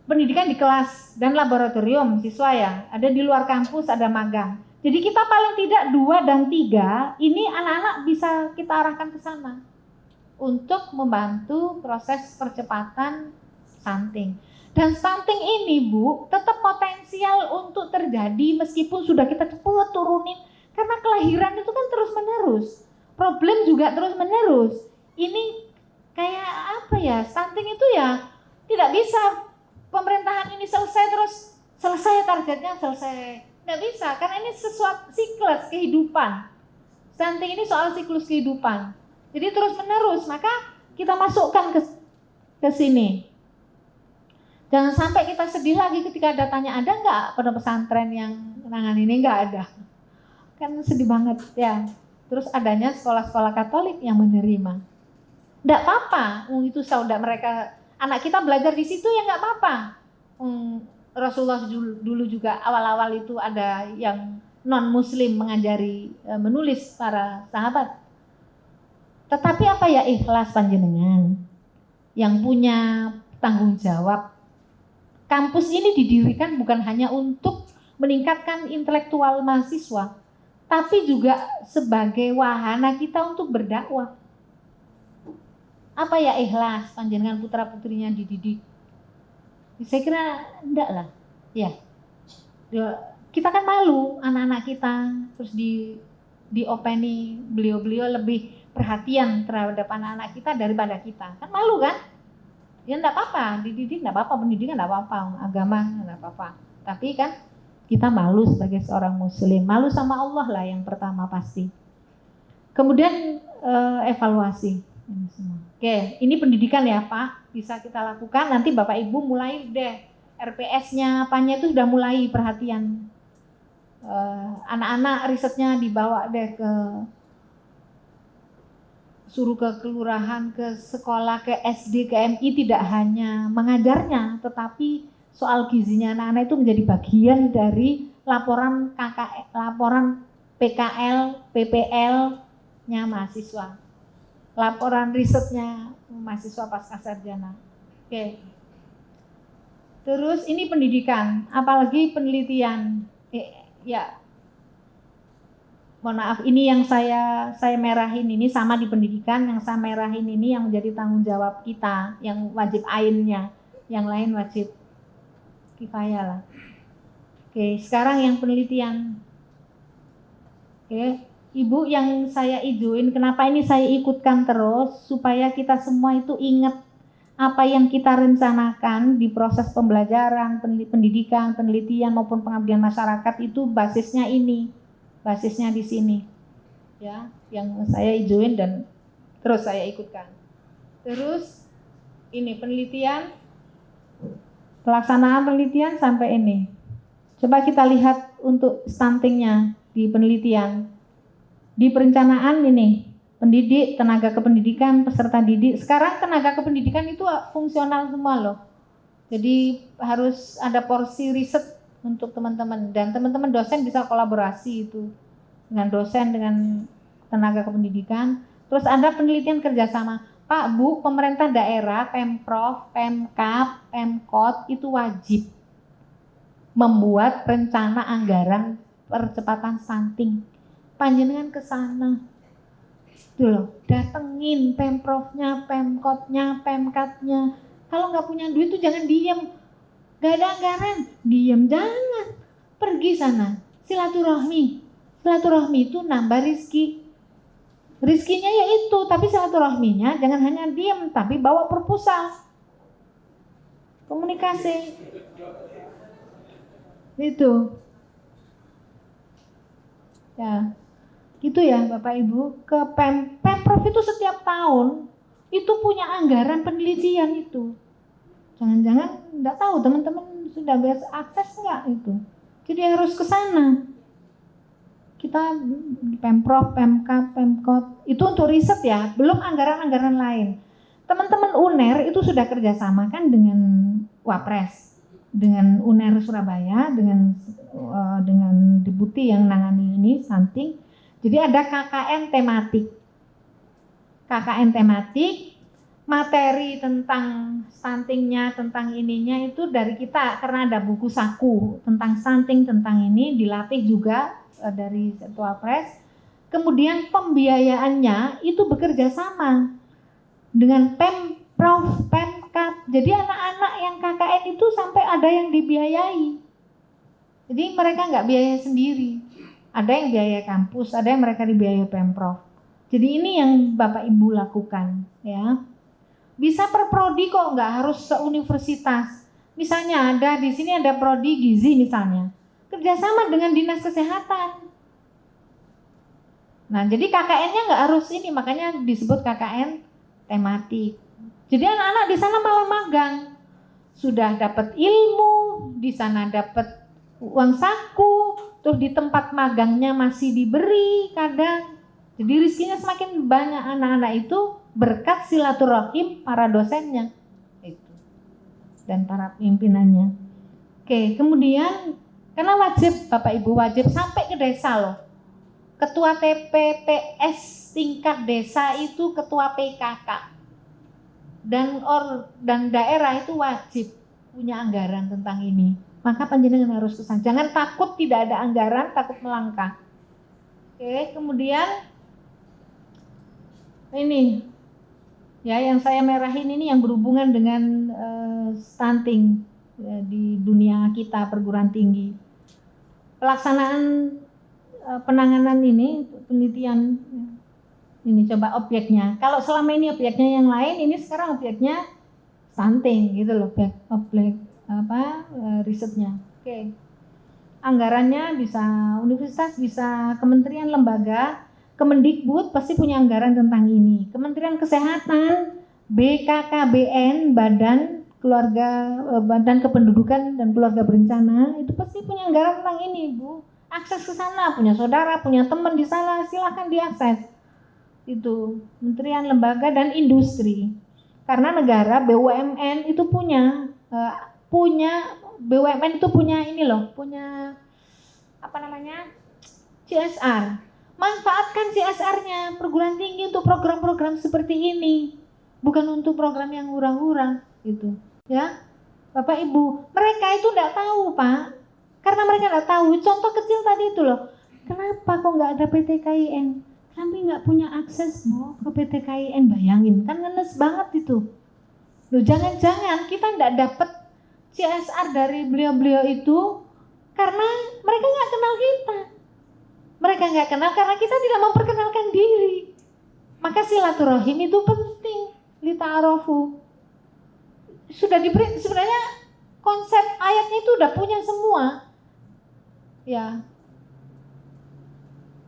pendidikan di kelas dan laboratorium siswa ya, ada di luar kampus, ada magang. Jadi kita paling tidak 2 dan 3 ini anak-anak bisa kita arahkan ke sana untuk membantu proses percepatan stunting. Dan stunting ini Bu tetap potensial untuk terjadi meskipun sudah kita cepat turunin, karena kelahiran itu kan terus menerus, problem juga terus menerus. Ini kayak apa ya, stunting itu ya tidak bisa pemerintahan ini selesai targetnya selesai, nggak bisa, karena ini sesuatu siklus kehidupan. Stunting ini soal siklus kehidupan, jadi terus menerus, maka kita masukkan ke sini. Jangan sampai kita sedih lagi ketika ada tanya, ada nggak pada pesantren yang menangani ini? Nggak ada, kan sedih banget ya. Terus adanya sekolah-sekolah Katolik yang menerima, nggak apa-apa, itu saudara mereka, anak kita belajar di situ ya nggak apa-apa. Rasulullah dulu juga awal-awal itu ada yang non muslim mengajari menulis para sahabat. Tetapi apa ya, ikhlas panjenengan yang punya tanggung jawab. Kampus ini didirikan bukan hanya untuk meningkatkan intelektual mahasiswa, tapi juga sebagai wahana kita untuk berdakwah. Apa ya, ikhlas panjenengan putra-putrinya dididik. Saya kira enggak lah. Ya. Kita kan malu anak-anak kita, terus diopeni beliau-beliau lebih perhatian terhadap anak-anak kita daripada kita. Kan malu kan? Ya enggak apa-apa, dididik enggak apa-apa, pendidikan enggak apa-apa, agama enggak apa-apa. Tapi kan kita malu sebagai seorang muslim, malu sama Allah lah yang pertama pasti. Kemudian evaluasi. Oke, ini pendidikan ya Pak, bisa kita lakukan. Nanti Bapak Ibu mulai deh RPS-nya, apanya itu sudah mulai perhatian. Anak-anak risetnya dibawa deh suruh ke kelurahan, ke sekolah, ke SD, ke MI, tidak hanya mengajarnya, tetapi soal gizinya anak-anak itu menjadi bagian dari laporan laporan PKL, PPL-nya mahasiswa. Laporan risetnya mahasiswa pasca sarjana. Oke. Terus ini pendidikan, apalagi penelitian. Ya. Mohon maaf, ini yang saya merahin ini sama di pendidikan, yang saya merahin ini yang menjadi tanggung jawab kita, yang wajib ainnya, yang lain wajib kifayah lah. Oke, sekarang yang penelitian. Oke. Ibu, yang saya ijuin, kenapa ini saya ikutkan terus, supaya kita semua itu ingat apa yang kita rencanakan di proses pembelajaran, pendidikan, penelitian maupun pengabdian masyarakat itu basisnya ini, basisnya di sini, ya, yang saya ijuin dan terus saya ikutkan. Terus ini penelitian, pelaksanaan penelitian sampai ini. Coba kita lihat untuk stuntingnya di penelitian. Di perencanaan ini, pendidik, tenaga kependidikan, peserta didik. Sekarang tenaga kependidikan itu fungsional semua loh. Jadi harus ada porsi riset untuk teman-teman. Dan teman-teman dosen bisa kolaborasi itu. Dengan dosen, dengan tenaga kependidikan. Terus ada penelitian kerjasama. Pak, Bu, pemerintah daerah, Pemprov, Pemkab, Pemkot itu wajib membuat rencana anggaran percepatan stunting. Panjenengan ke sana. Tuh loh, datengin Pemprovnya, Pemkotnya, Pemkatnya. Kalau nggak punya duit tuh jangan diem. Gak ada anggaran, diem, jangan. Pergi sana, silaturahmi. Silaturahmi itu nambah rizki. Rizkinya ya itu, tapi silaturahminya jangan hanya diem, tapi bawa proposal. Komunikasi. Itu. Ya. Gitu ya Bapak Ibu. Ke Pemprov itu setiap tahun itu punya anggaran penelitian itu. Jangan-jangan enggak tahu teman-teman sudah biasa akses enggak itu. Jadi harus ke sana. Kita Pemprov, Pemkab, Pemkot itu untuk riset ya, belum anggaran-anggaran lain. Teman-teman UNER itu sudah kerjasama kan dengan Wapres, dengan UNER Surabaya, dengan Deputi yang nangani ini stunting. Jadi ada KKN tematik. KKN tematik, materi tentang stuntingnya, tentang ininya itu dari kita karena ada buku saku tentang stunting, tentang ini dilatih juga dari Wapres. Kemudian pembiayaannya itu bekerja sama dengan Pemprov, Pemkab. Jadi anak-anak yang KKN itu sampai ada yang dibiayai. Jadi mereka nggak biaya sendiri. Ada yang biaya kampus, ada yang mereka dibiayai Pemprov. Jadi ini yang Bapak Ibu lakukan, ya. Bisa per prodi kok, nggak harus seuniversitas. Misalnya ada di sini ada prodi gizi misalnya, kerjasama dengan dinas kesehatan. Nah, jadi KKN-nya nggak harus ini, makanya disebut KKN tematik. Jadi anak-anak di sana malah magang, sudah dapat ilmu, di sana dapat uang saku, terus di tempat magangnya masih diberi kadang. Jadi rizkinya semakin banyak anak-anak itu berkat silaturahim para dosennya itu dan para pimpinannya. Oke, kemudian karena wajib Bapak Ibu wajib sampai ke desa loh. Ketua TPPS tingkat desa itu ketua PKK dan daerah itu wajib punya anggaran tentang ini. Maka panjenengan harus kesana. Jangan takut tidak ada anggaran, takut melangkah. Oke, kemudian ini ya yang saya merahin ini yang berhubungan dengan stunting ya, di dunia kita perguruan tinggi. Pelaksanaan penanganan ini penelitian ini coba objeknya. Kalau selama ini objeknya yang lain, ini sekarang objeknya stunting gitu loh, objek risetnya. Oke. Anggarannya bisa universitas, bisa kementerian lembaga. Kemendikbud pasti punya anggaran tentang ini. Kementerian Kesehatan, BKKBN, Badan Kependudukan dan Keluarga Berencana itu pasti punya anggaran tentang ini, Bu. Akses ke sana, punya saudara, punya teman di sana, silakan diakses. Itu kementerian, lembaga dan industri. Karena negara BUMN itu punya BUMN itu punya ini loh, punya CSR. Manfaatkan CSR-nya perguruan tinggi untuk program-program seperti ini, bukan untuk program yang hura-hura gitu ya Bapak Ibu. Mereka itu enggak tahu Pak, karena mereka enggak tahu. Contoh kecil tadi itu loh, kenapa kok enggak ada PTKIN? Kami enggak punya akses Bu ke PTKIN. Bayangin kan ngenes banget itu loh. Jangan-jangan kita enggak dapat CSR dari beliau-beliau itu karena mereka enggak kenal kita. Mereka nggak kenal karena kita tidak memperkenalkan diri. Maka silaturahim itu penting. Lita'arofu. Sudah diberi, sebenarnya konsep ayatnya itu udah punya semua. Ya.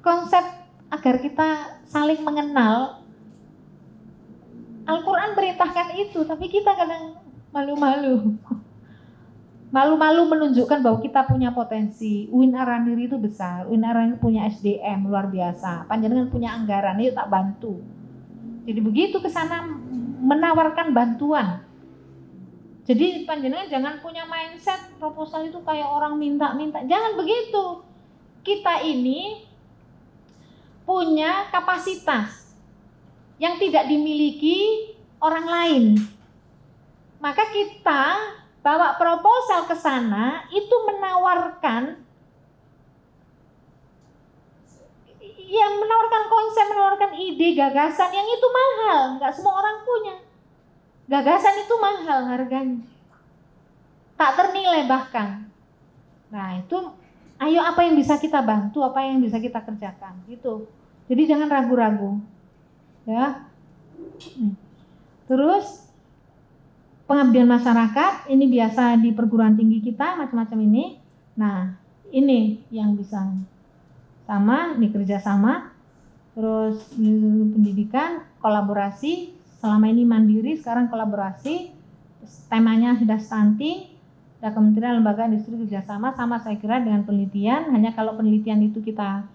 Konsep agar kita saling mengenal. Al-Quran berintahkan itu, tapi kita kadang malu-malu. Malu-malu menunjukkan bahwa kita punya potensi. UIN Araniri itu besar. UIN Araniri punya SDM luar biasa. Panjenengan punya anggaran, yuk tak bantu. Jadi begitu ke sana menawarkan bantuan. Jadi panjenengan jangan punya mindset proposal itu kayak orang minta-minta. Jangan begitu. Kita ini punya kapasitas. yang tidak dimiliki orang lain. Maka kita bawa proposal ke sana itu menawarkan konsep, menawarkan ide, gagasan yang itu mahal, nggak semua orang punya. Gagasan itu mahal harganya, tak ternilai bahkan. Nah itu, ayo apa yang bisa kita bantu, apa yang bisa kita kerjakan, gitu. Jadi jangan ragu-ragu, ya. Terus pengabdian masyarakat ini biasa di perguruan tinggi kita macam-macam ini. Nah ini yang bisa sama, ini kerjasama. Terus pendidikan, kolaborasi. Selama ini mandiri, sekarang kolaborasi. Temanya sudah stunting. Ada kementerian, lembaga, industri kerjasama, sama saya kira dengan penelitian. Hanya kalau penelitian itu kita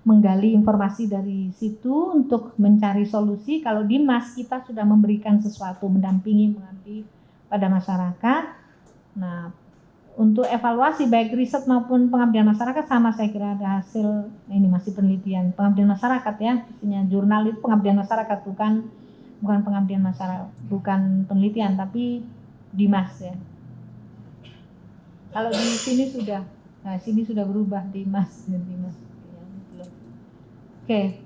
menggali informasi dari situ untuk mencari solusi. Kalau di MAS kita sudah memberikan sesuatu, mendampingi, mengabdi pada masyarakat. Nah, untuk evaluasi baik riset maupun pengabdian masyarakat sama saya kira ada hasil. Ini masih penelitian pengabdian masyarakat ya. Isinya jurnal itu pengabdian masyarakat, bukan pengabdian masyarakat, bukan penelitian, tapi di MAS ya. Kalau di sini sudah, nah sini sudah berubah di MAS. Oke,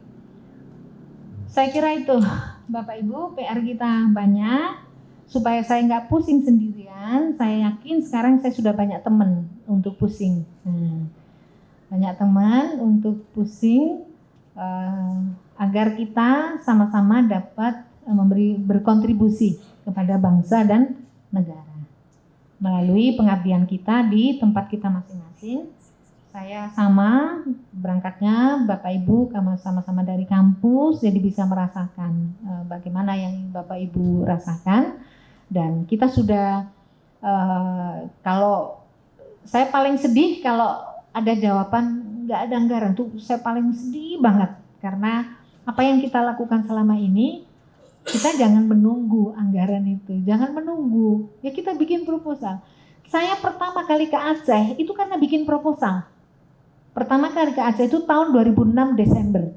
saya kira itu Bapak Ibu, PR kita banyak. Supaya saya nggak pusing sendirian, saya yakin sekarang saya sudah banyak teman untuk pusing. Banyak teman untuk pusing agar kita sama-sama dapat berkontribusi kepada bangsa dan negara melalui pengabdian kita di tempat kita masing-masing. Saya sama berangkatnya, Bapak Ibu sama-sama dari kampus, jadi bisa merasakan bagaimana yang Bapak Ibu rasakan. Dan kita sudah, kalau saya paling sedih kalau ada jawaban nggak ada anggaran, tuh saya paling sedih banget. Karena apa yang kita lakukan selama ini, kita jangan menunggu anggaran itu, jangan menunggu. Ya kita bikin proposal. Saya pertama kali ke Aceh itu karena bikin proposal. Pertama kali ke Aceh itu tahun 2006 Desember.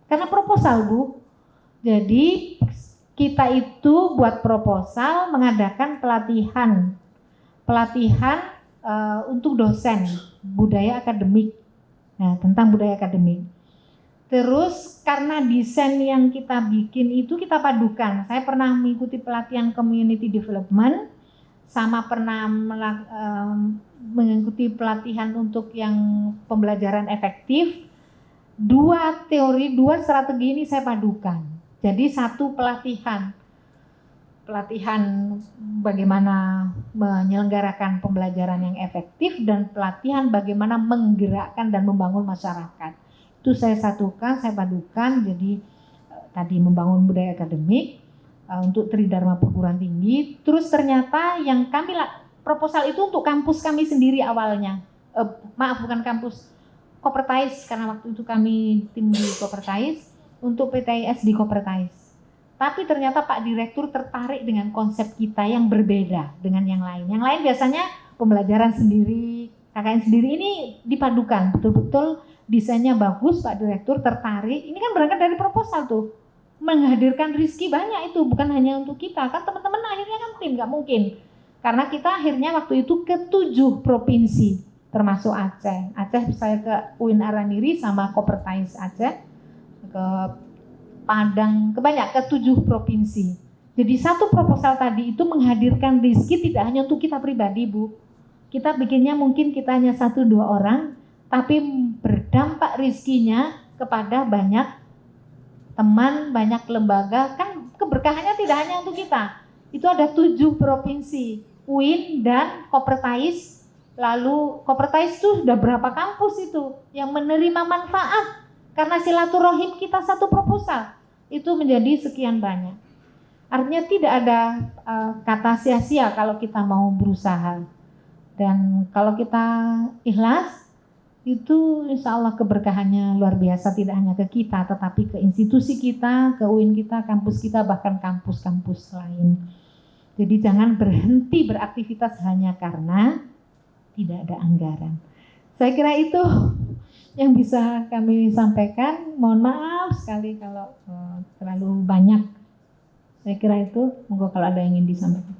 Karena proposal, Bu. Jadi kita itu buat proposal mengadakan pelatihan untuk dosen budaya akademik. Nah, tentang budaya akademik. Terus karena desain yang kita bikin itu kita padukan. Saya pernah mengikuti pelatihan community development, sama pernah mengikuti pelatihan untuk yang pembelajaran efektif. Dua teori, dua strategi ini saya padukan. Jadi satu pelatihan bagaimana menyelenggarakan pembelajaran yang efektif dan pelatihan bagaimana menggerakkan dan membangun masyarakat. Itu saya satukan, saya padukan. Jadi tadi membangun budaya akademik untuk Tridharma perguruan tinggi. Terus ternyata yang kami proposal itu untuk kampus kami sendiri awalnya. Maaf, bukan kampus, Kopertais, karena waktu itu kami tim di Kopertais untuk PTIS di Kopertais. Tapi ternyata Pak Direktur tertarik dengan konsep kita yang berbeda dengan yang lain. Yang lain biasanya pembelajaran sendiri, KKN sendiri, ini dipadukan betul-betul. Desainnya bagus, Pak Direktur tertarik. Ini kan berangkat dari proposal tuh, menghadirkan rezeki banyak itu, bukan hanya untuk kita. Kan teman-teman akhirnya kan tim, nggak mungkin. Karena kita akhirnya waktu itu ke 7 provinsi, termasuk Aceh. Aceh saya ke UIN Araniri sama Kopertais Aceh, ke Padang, ke 7 provinsi. Jadi satu proposal tadi itu menghadirkan rezeki tidak hanya untuk kita pribadi, Bu. Kita bikinnya mungkin kita hanya 1-2 orang, tapi berdampak rezekinya kepada banyak teman, banyak lembaga. Kan keberkahannya tidak hanya untuk kita. Itu ada 7 provinsi, UIN dan Kopertais. Lalu Kopertais itu sudah berapa kampus itu yang menerima manfaat karena silaturahim kita satu proposal. Itu menjadi sekian banyak. Artinya tidak ada kata sia-sia kalau kita mau berusaha. Dan kalau kita ikhlas, itu insya Allah keberkahannya luar biasa, tidak hanya ke kita tetapi ke institusi kita, ke UIN kita, kampus kita, bahkan kampus-kampus lain. Jadi jangan berhenti beraktivitas hanya karena tidak ada anggaran. Saya kira itu yang bisa kami sampaikan. Mohon maaf sekali kalau terlalu banyak. Saya kira itu, monggo kalau ada yang ingin disampaikan.